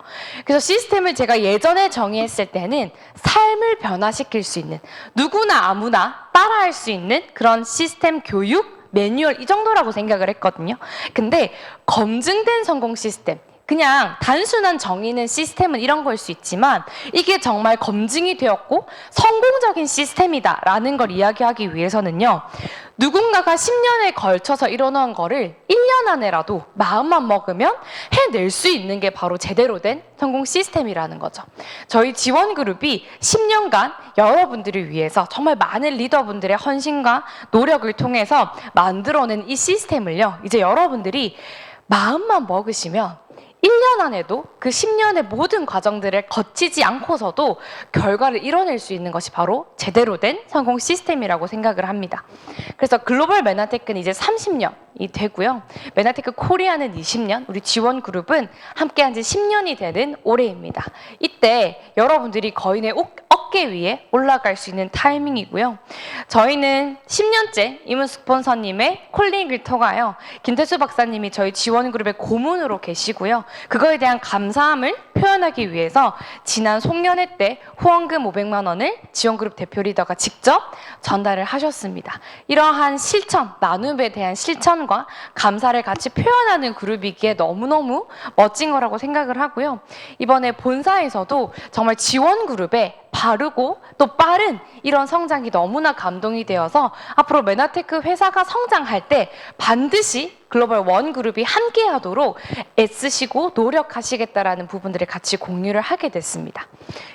그래서 시스템을 제가 예전에 정의했을 때는 삶을 변화시킬 수 있는, 누구나 아무나 따라할 수 있는 그런 시스템 교육, 매뉴얼 이 정도라고 생각을 했거든요. 근데 검증된 성공 시스템, 그냥 단순한 정의는 시스템은 이런 걸 수 있지만 이게 정말 검증이 되었고 성공적인 시스템이다라는 걸 이야기하기 위해서는요, 누군가가 10년에 걸쳐서 이뤄놓은 거를 1년 안에라도 마음만 먹으면 해낼 수 있는 게 바로 제대로 된 성공 시스템이라는 거죠. 저희 지원그룹이 10년간 여러분들을 위해서 정말 많은 리더분들의 헌신과 노력을 통해서 만들어낸 이 시스템을요, 이제 여러분들이 마음만 먹으시면 1년 안에도 그 10년의 모든 과정들을 거치지 않고서도 결과를 이뤄낼 수 있는 것이 바로 제대로 된 성공 시스템이라고 생각을 합니다. 그래서 글로벌 메나테크는 이제 30년이 되고요. 메나테크 코리아는 20년, 우리 지원 그룹은 함께한 지 10년이 되는 올해입니다. 이때 여러분들이 거의 내 어깨 위에 올라갈 수 있는 타이밍이고요. 저희는 10년째 이문 스폰서님의 콜링을 통하여 김태수 박사님이 저희 지원 그룹의 고문으로 계시고요. 그거에 대한 감사함을 표현하기 위해서 지난 송년회 때 후원금 500만 원을 지원그룹 대표 리더가 직접 전달을 하셨습니다. 이러한 실천, 나눔에 대한 실천과 감사를 같이 표현하는 그룹이기에 너무너무 멋진 거라고 생각을 하고요. 이번에 본사에서도 정말 지원그룹에 바르고 또 빠른 이런 성장이 너무나 감동이 되어서 앞으로 메나테크 회사가 성장할 때 반드시 글로벌 원 그룹이 함께 하도록 애쓰시고 노력하시겠다라는 부분들을 같이 공유를 하게 됐습니다.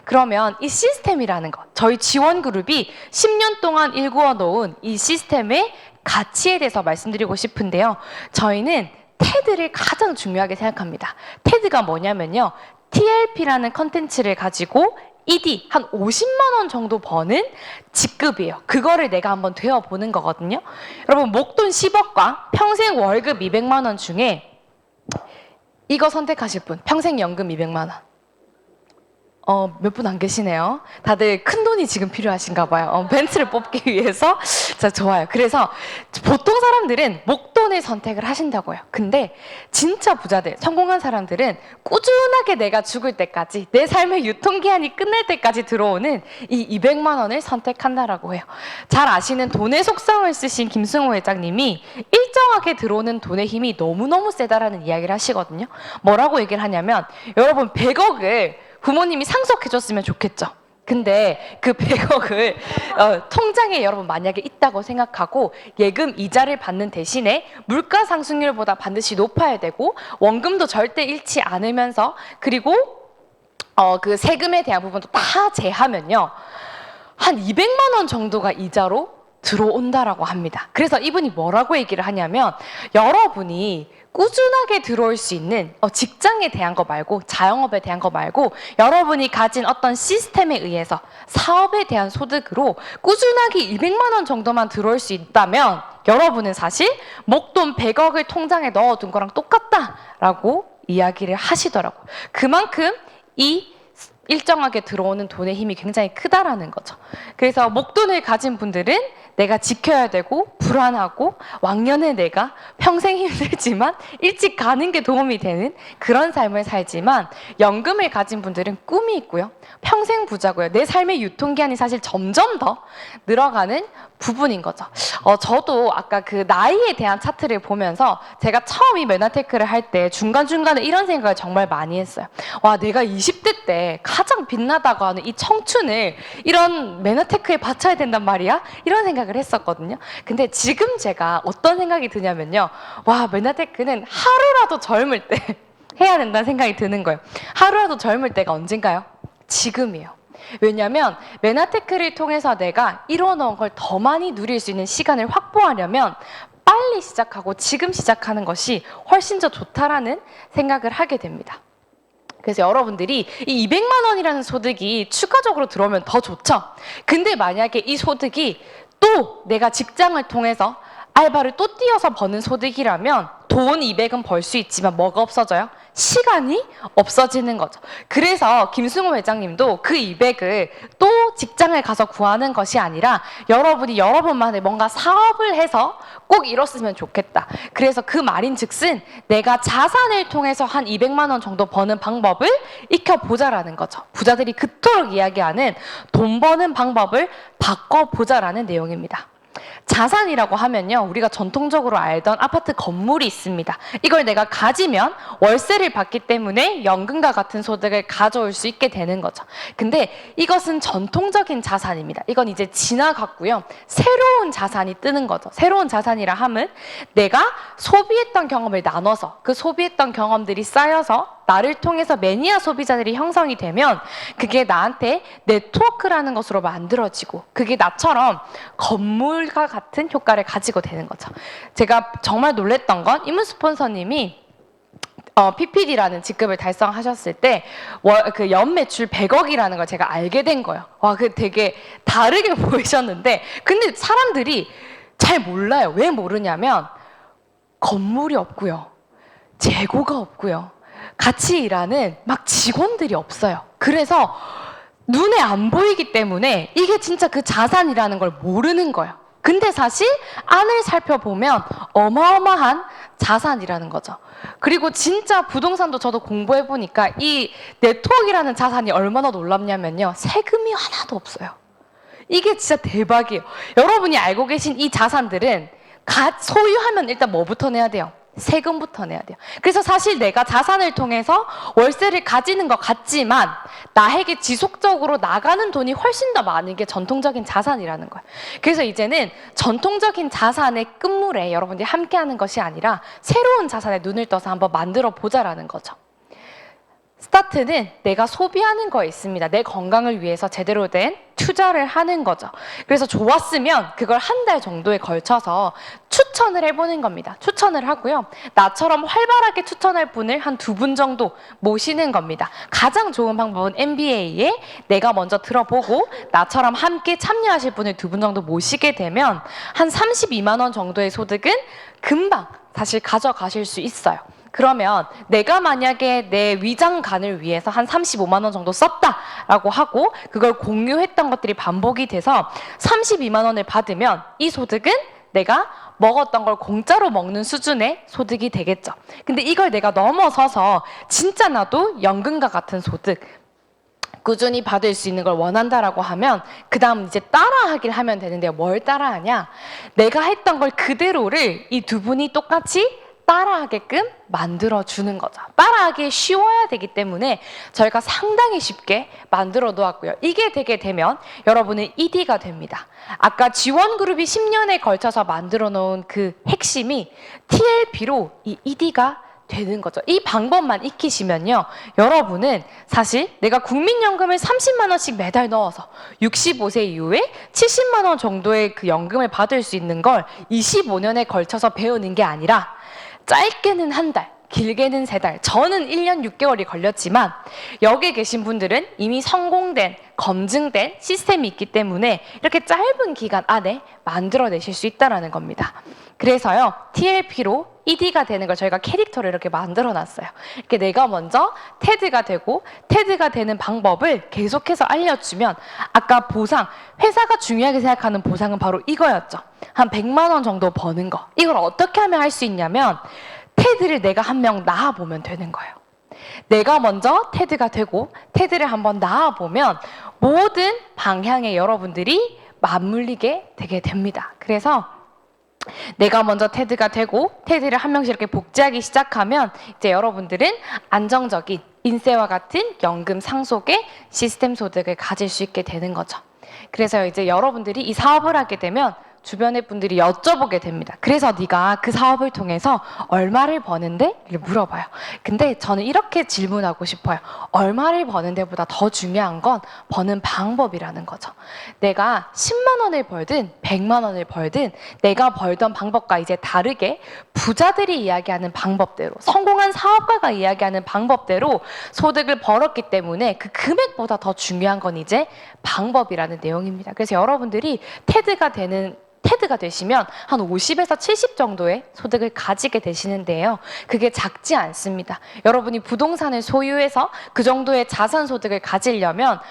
그러면 이 시스템이라는 것, 저희 지원 그룹이 10년 동안 일구어 놓은 이 시스템의 가치에 대해서 말씀드리고 싶은데요. 저희는 테드를 가장 중요하게 생각합니다. 테드가 뭐냐면요, TLP라는 컨텐츠를 가지고 ED 한 50만 원 정도 버는 직급이에요. 그거를 내가 한번 되어보는 거거든요. 여러분, 목돈 10억과 평생 월급 200만 원 중에 이거 선택하실 분, 평생 연금 200만 원. 몇 분 안 계시네요. 다들 큰 돈이 지금 필요하신가 봐요. 벤츠를 뽑기 위해서. 자, 좋아요. 그래서 보통 사람들은 목돈을 선택을 하신다고요. 근데 진짜 부자들, 성공한 사람들은 꾸준하게 내가 죽을 때까지, 내 삶의 유통기한이 끝날 때까지 들어오는 이 200만 원을 선택한다라고 해요. 잘 아시는 돈의 속성을 쓰신 김승호 회장님이 일정하게 들어오는 돈의 힘이 너무너무 세다라는 이야기를 하시거든요. 뭐라고 얘기를 하냐면, 여러분 100억을 부모님이 상속해줬으면 좋겠죠. 근데 그 100억을 통장에 여러분 만약에 있다고 생각하고 예금 이자를 받는 대신에 물가 상승률보다 반드시 높아야 되고 원금도 절대 잃지 않으면서, 그리고 그 세금에 대한 부분도 다 제하면요, 한 200만 원 정도가 이자로 들어온다라고 합니다. 그래서 이분이 뭐라고 얘기를 하냐면 여러분이 꾸준하게 들어올 수 있는 직장에 대한 거 말고 자영업에 대한 거 말고 여러분이 가진 어떤 시스템에 의해서 사업에 대한 소득으로 꾸준하게 200만 원 정도만 들어올 수 있다면 여러분은 사실 목돈 100억을 통장에 넣어둔 거랑 똑같다라고 이야기를 하시더라고요. 그만큼 이 일정하게 들어오는 돈의 힘이 굉장히 크다라는 거죠. 그래서 목돈을 가진 분들은 내가 지켜야 되고 불안하고 왕년에 내가 평생 힘들지만 일찍 가는 게 도움이 되는 그런 삶을 살지만 연금을 가진 분들은 꿈이 있고요. 평생 부자고요. 내 삶의 유통기한이 사실 점점 더 늘어가는 부분인 거죠. 저도 아까 그 나이에 대한 차트를 보면서 제가 처음 이 메나테크를 할 때 중간중간에 이런 생각을 정말 많이 했어요. 와, 내가 20대 때 가장 빛나다고 하는 이 청춘을 이런 메나테크에 바쳐야 된단 말이야? 이런 생각을 했었거든요. 근데 지금 제가 어떤 생각이 드냐면요. 와, 메나테크는 하루라도 젊을 때 해야 된다는 생각이 드는 거예요. 하루라도 젊을 때가 언젠가요? 지금이에요. 왜냐하면 메나테크를 통해서 내가 이뤄놓은 걸 더 많이 누릴 수 있는 시간을 확보하려면 빨리 시작하고 지금 시작하는 것이 훨씬 더 좋다라는 생각을 하게 됩니다. 그래서 여러분들이 이 200만 원이라는 소득이 추가적으로 들어오면 더 좋죠. 근데 만약에 이 소득이 또 내가 직장을 통해서 알바를 또 뛰어서 버는 소득이라면 돈 200은 벌 수 있지만 뭐가 없어져요? 시간이 없어지는 거죠. 그래서 김승호 회장님도 그 200을 또 직장을 가서 구하는 것이 아니라 여러분이 여러분만의 뭔가 사업을 해서 꼭 이뤘으면 좋겠다. 그래서 그 말인즉슨 내가 자산을 통해서 한 200만 원 정도 버는 방법을 익혀보자라는 거죠. 부자들이 그토록 이야기하는 돈 버는 방법을 바꿔보자라는 내용입니다. 자산이라고 하면요, 우리가 전통적으로 알던 아파트 건물이 있습니다. 이걸 내가 가지면 월세를 받기 때문에 연금과 같은 소득을 가져올 수 있게 되는 거죠. 근데 이것은 전통적인 자산입니다. 이건 이제 지나갔고요. 새로운 자산이 뜨는 거죠. 새로운 자산이라 함은 내가 소비했던 경험을 나눠서 그 소비했던 경험들이 쌓여서 나를 통해서 매니아 소비자들이 형성이 되면 그게 나한테 네트워크라는 것으로 만들어지고 그게 나처럼 건물과 같은 효과를 가지고 되는 거죠. 제가 정말 놀랬던 건 이문 스폰서님이 PPD라는 직급을 달성하셨을 때 그 연매출 100억이라는 걸 제가 알게 된 거예요. 와, 그 되게 다르게 보이셨는데 근데 사람들이 잘 몰라요. 왜 모르냐면 건물이 없고요. 재고가 없고요. 같이 일하는 막 직원들이 없어요. 그래서 눈에 안 보이기 때문에 이게 진짜 그 자산이라는 걸 모르는 거예요. 근데 사실 안을 살펴보면 어마어마한 자산이라는 거죠. 그리고 진짜 부동산도 저도 공부해보니까 이 네트워크라는 자산이 얼마나 놀랍냐면요. 세금이 하나도 없어요. 이게 진짜 대박이에요. 여러분이 알고 계신 이 자산들은 소유하면 일단 뭐부터 내야 돼요? 세금부터 내야 돼요. 그래서 사실 내가 자산을 통해서 월세를 가지는 것 같지만 나에게 지속적으로 나가는 돈이 훨씬 더 많은 게 전통적인 자산이라는 거예요. 그래서 이제는 전통적인 자산의 끝물에 여러분들이 함께하는 것이 아니라 새로운 자산에 눈을 떠서 한번 만들어 보자라는 거죠. 스타트는 내가 소비하는 거에 있습니다. 내 건강을 위해서 제대로 된 투자를 하는 거죠. 그래서 좋았으면 그걸 한 달 정도에 걸쳐서 추천을 해보는 겁니다. 추천을 하고요. 나처럼 활발하게 추천할 분을 한 2분 정도 모시는 겁니다. 가장 좋은 방법은 MBA에 내가 먼저 들어보고 나처럼 함께 참여하실 분을 2분 정도 모시게 되면 한 32만 원 정도의 소득은 금방 사실 가져가실 수 있어요. 그러면 내가 만약에 내 위장관을 위해서 한 35만 원 정도 썼다라고 하고 그걸 공유했던 것들이 반복이 돼서 32만 원을 받으면 이 소득은 내가 먹었던 걸 공짜로 먹는 수준의 소득이 되겠죠. 근데 이걸 내가 넘어서서 진짜 나도 연금과 같은 소득 꾸준히 받을 수 있는 걸 원한다라고 하면 그 다음 이제 따라하기를 하면 되는데요. 뭘 따라하냐? 내가 했던 걸 그대로를 이 2분이 똑같이 따라하게끔 만들어주는 거죠. 따라하기 쉬워야 되기 때문에 저희가 상당히 쉽게 만들어 놓았고요. 이게 되게 되면 여러분은 ED가 됩니다. 아까 지원그룹이 10년에 걸쳐서 만들어 놓은 그 핵심이 TLB로 이 ED가 되는 거죠. 이 방법만 익히시면요, 여러분은 사실 내가 국민연금을 30만 원씩 매달 넣어서 65세 이후에 70만 원 정도의 그 연금을 받을 수 있는 걸 25년에 걸쳐서 배우는 게 아니라 짧게는 한 달, 길게는 3달, 저는 1년 6개월이 걸렸지만 여기 계신 분들은 이미 성공된, 검증된 시스템이 있기 때문에 이렇게 짧은 기간 안에 만들어내실 수 있다는 겁니다. 그래서요, TLP로 ED가 되는 걸 저희가 캐릭터를 이렇게 만들어놨어요. 이렇게 내가 먼저 테드가 되고, 테드가 되는 방법을 계속해서 알려주면, 아까 보상, 회사가 중요하게 생각하는 보상은 바로 이거였죠. 한 100만 원 정도 버는 거. 이걸 어떻게 하면 할 수 있냐면 테드를 내가 한 명 낳아보면 되는 거예요. 내가 먼저 테드가 되고 테드를 한번 낳아보면 모든 방향에 여러분들이 맞물리게 되게 됩니다. 그래서 내가 먼저 테드가 되고 테드를 한 명씩 이렇게 복제하기 시작하면 이제 여러분들은 안정적인 인세와 같은 연금 상속의 시스템 소득을 가질 수 있게 되는 거죠. 그래서 이제 여러분들이 이 사업을 하게 되면 주변의 분들이 여쭤보게 됩니다. 그래서 네가 그 사업을 통해서 얼마를 버는데? 이렇게 물어봐요. 근데 저는 이렇게 질문하고 싶어요. 얼마를 버는 데보다 더 중요한 건 버는 방법이라는 거죠. 내가 10만 원을 벌든 100만 원을 벌든 내가 벌던 방법과 이제 다르게 부자들이 이야기하는 방법대로, 성공한 사업가가 이야기하는 방법대로 소득을 벌었기 때문에 그 금액보다 더 중요한 건 이제 방법이라는 내용입니다. 그래서 여러분들이 테드가 되시면 한 50에서 70 정도의 소득을 가지게 되시는데요. 그게 작지 않습니다. 여러분이 부동산을 소유해서 그 정도의 자산 소득을 가지려면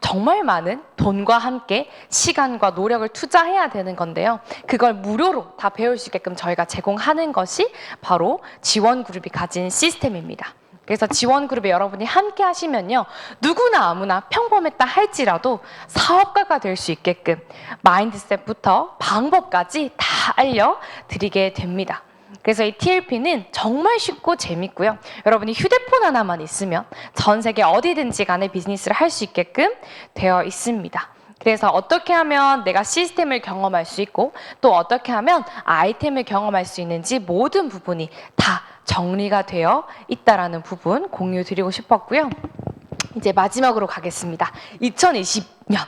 정말 많은 돈과 함께 시간과 노력을 투자해야 되는 건데요. 그걸 무료로 다 배울 수 있게끔 저희가 제공하는 것이 바로 지원그룹이 가진 시스템입니다. 그래서 지원그룹에 여러분이 함께 하시면요, 누구나 아무나 평범했다 할지라도 사업가가 될 수 있게끔 마인드셋부터 방법까지 다 알려드리게 됩니다. 그래서 이 TLP는 정말 쉽고 재밌고요. 여러분이 휴대폰 하나만 있으면 전 세계 어디든지 간에 비즈니스를 할 수 있게끔 되어 있습니다. 그래서 어떻게 하면 내가 시스템을 경험할 수 있고 또 어떻게 하면 아이템을 경험할 수 있는지 모든 부분이 다 정리가 되어 있다라는 부분 공유 드리고 싶었고요. 이제 마지막으로 가겠습니다. 2020년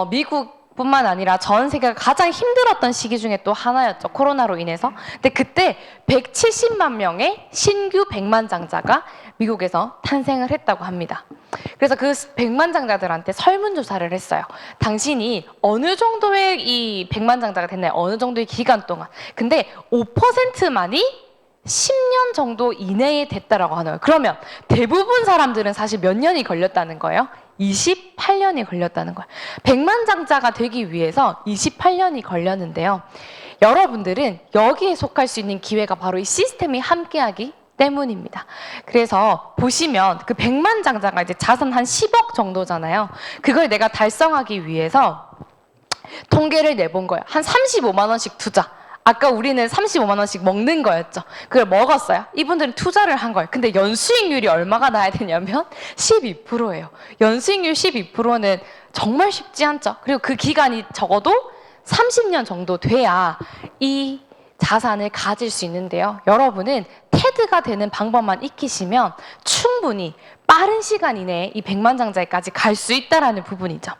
미국뿐만 아니라 전 세계가 가장 힘들었던 시기 중에 또 하나였죠. 코로나로 인해서. 근데 그때 170만 명의 신규 백만장자가 미국에서 탄생을 했다고 합니다. 그래서 그 백만장자들한테 설문조사를 했어요. 당신이 어느 정도의 이 백만장자가 됐나요? 어느 정도의 기간 동안. 근데 5%만이 10년 정도 이내에 됐다라고 하네요. 그러면 대부분 사람들은 사실 몇 년이 걸렸다는 거예요? 28년이 걸렸다는 거예요. 백만장자가 되기 위해서 28년이 걸렸는데요. 여러분들은 여기에 속할 수 있는 기회가 바로 이 시스템이 함께하기 때문입니다. 그래서 보시면 그 백만장자가 이제 자산 한 10억 정도잖아요. 그걸 내가 달성하기 위해서 통계를 내본 거예요. 한 35만 원씩 투자. 아까 우리는 35만 원씩 먹는 거였죠. 그걸 먹었어요. 이분들은 투자를 한 거예요. 근데 연수익률이 얼마가 나야 되냐면 12%예요. 연수익률 12%는 정말 쉽지 않죠. 그리고 그 기간이 적어도 30년 정도 돼야 이 자산을 가질 수 있는데요. 여러분은 테드가 되는 방법만 익히시면 충분히 빠른 시간 이내에 이 백만장자에까지 갈 수 있다라는 부분이죠.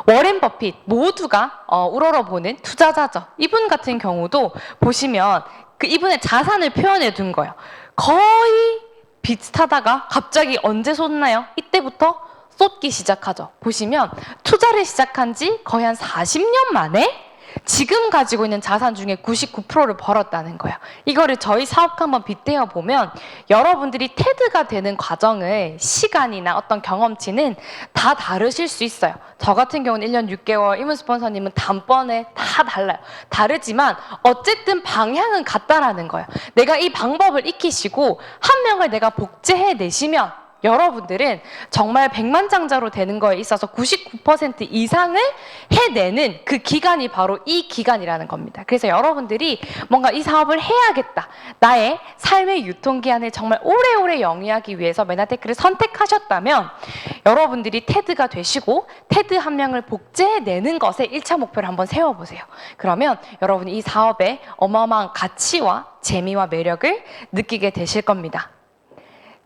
워렌 버핏 모두가 우러러보는 투자자죠. 이분 같은 경우도 보시면 그 이분의 자산을 표현해 둔 거예요. 거의 비슷하다가 갑자기 언제 쏟나요? 이때부터 쏟기 시작하죠. 보시면 투자를 시작한 지 거의 한 40년 만에 지금 가지고 있는 자산 중에 99%를 벌었다는 거예요. 이거를 저희 사업과 한번 빗대어 보면 여러분들이 테드가 되는 과정을 시간이나 어떤 경험치는 다 다르실 수 있어요. 저 같은 경우는 1년 6개월, 이문 스폰서님은 단번에 다 달라요. 다르지만 어쨌든 방향은 같다라는 거예요. 내가 이 방법을 익히시고 한 명을 내가 복제해내시면 여러분들은 정말 백만장자로 되는 거에 있어서 99% 이상을 해내는 그 기간이 바로 이 기간이라는 겁니다. 그래서 여러분들이 뭔가 이 사업을 해야겠다. 나의 삶의 유통기한을 정말 오래오래 영위하기 위해서 메나테크를 선택하셨다면 여러분들이 테드가 되시고 테드 한 명을 복제해내는 것에 1차 목표를 한번 세워보세요. 그러면 여러분이 이 사업의 어마어마한 가치와 재미와 매력을 느끼게 되실 겁니다.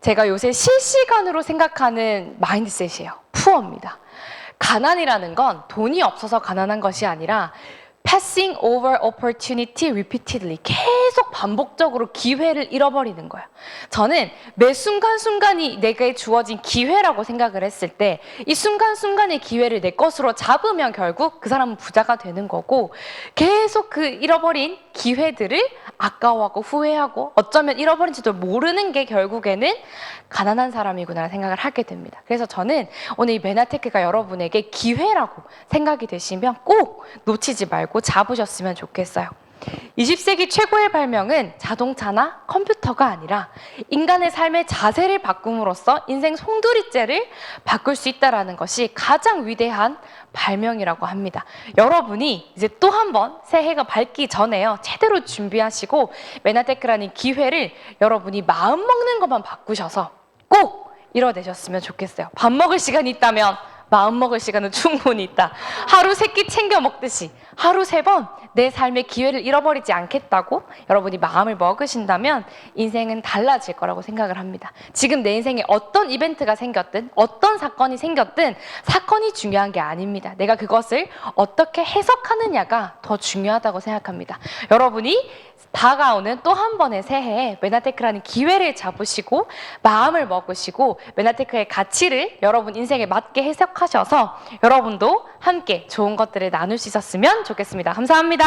제가 요새 실시간으로 생각하는 마인드셋이에요. 푸어입니다. 가난이라는 건 돈이 없어서 가난한 것이 아니라 passing over opportunity repeatedly, 계속 반복적으로 기회를 잃어버리는 거예요. 저는 매 순간순간이 내게 주어진 기회라고 생각을 했을 때 이 순간순간의 기회를 내 것으로 잡으면 결국 그 사람은 부자가 되는 거고, 계속 그 잃어버린 기회들을 아까워하고 후회하고 어쩌면 잃어버린지도 모르는 게 결국에는 가난한 사람이구나 생각을 하게 됩니다. 그래서 저는 오늘 이 메나테크가 여러분에게 기회라고 생각이 되시면 꼭 놓치지 말고 잡으셨으면 좋겠어요. 20세기 최고의 발명은 자동차나 컴퓨터가 아니라 인간의 삶의 자세를 바꿈으로써 인생 송두리째를 바꿀 수 있다는 것이 가장 위대한 발명이라고 합니다. 여러분이 이제 또 한 번 새해가 밝기 전에요, 제대로 준비하시고 메나테크라는 기회를 여러분이 마음 먹는 것만 바꾸셔서 꼭 이뤄내셨으면 좋겠어요. 밥 먹을 시간이 있다면 마음 먹을 시간은 충분히 있다. 하루 3끼 챙겨 먹듯이 하루 3번 내 삶의 기회를 잃어버리지 않겠다고 여러분이 마음을 먹으신다면 인생은 달라질 거라고 생각을 합니다. 지금 내 인생에 어떤 이벤트가 생겼든 어떤 사건이 생겼든 사건이 중요한 게 아닙니다. 내가 그것을 어떻게 해석하느냐가 더 중요하다고 생각합니다. 여러분이 다가오는 또 한 번의 새해에 메나테크라는 기회를 잡으시고 마음을 먹으시고 메나테크의 가치를 여러분 인생에 맞게 해석하셔서 여러분도 함께 좋은 것들을 나눌 수 있었으면 좋겠습니다. 감사합니다.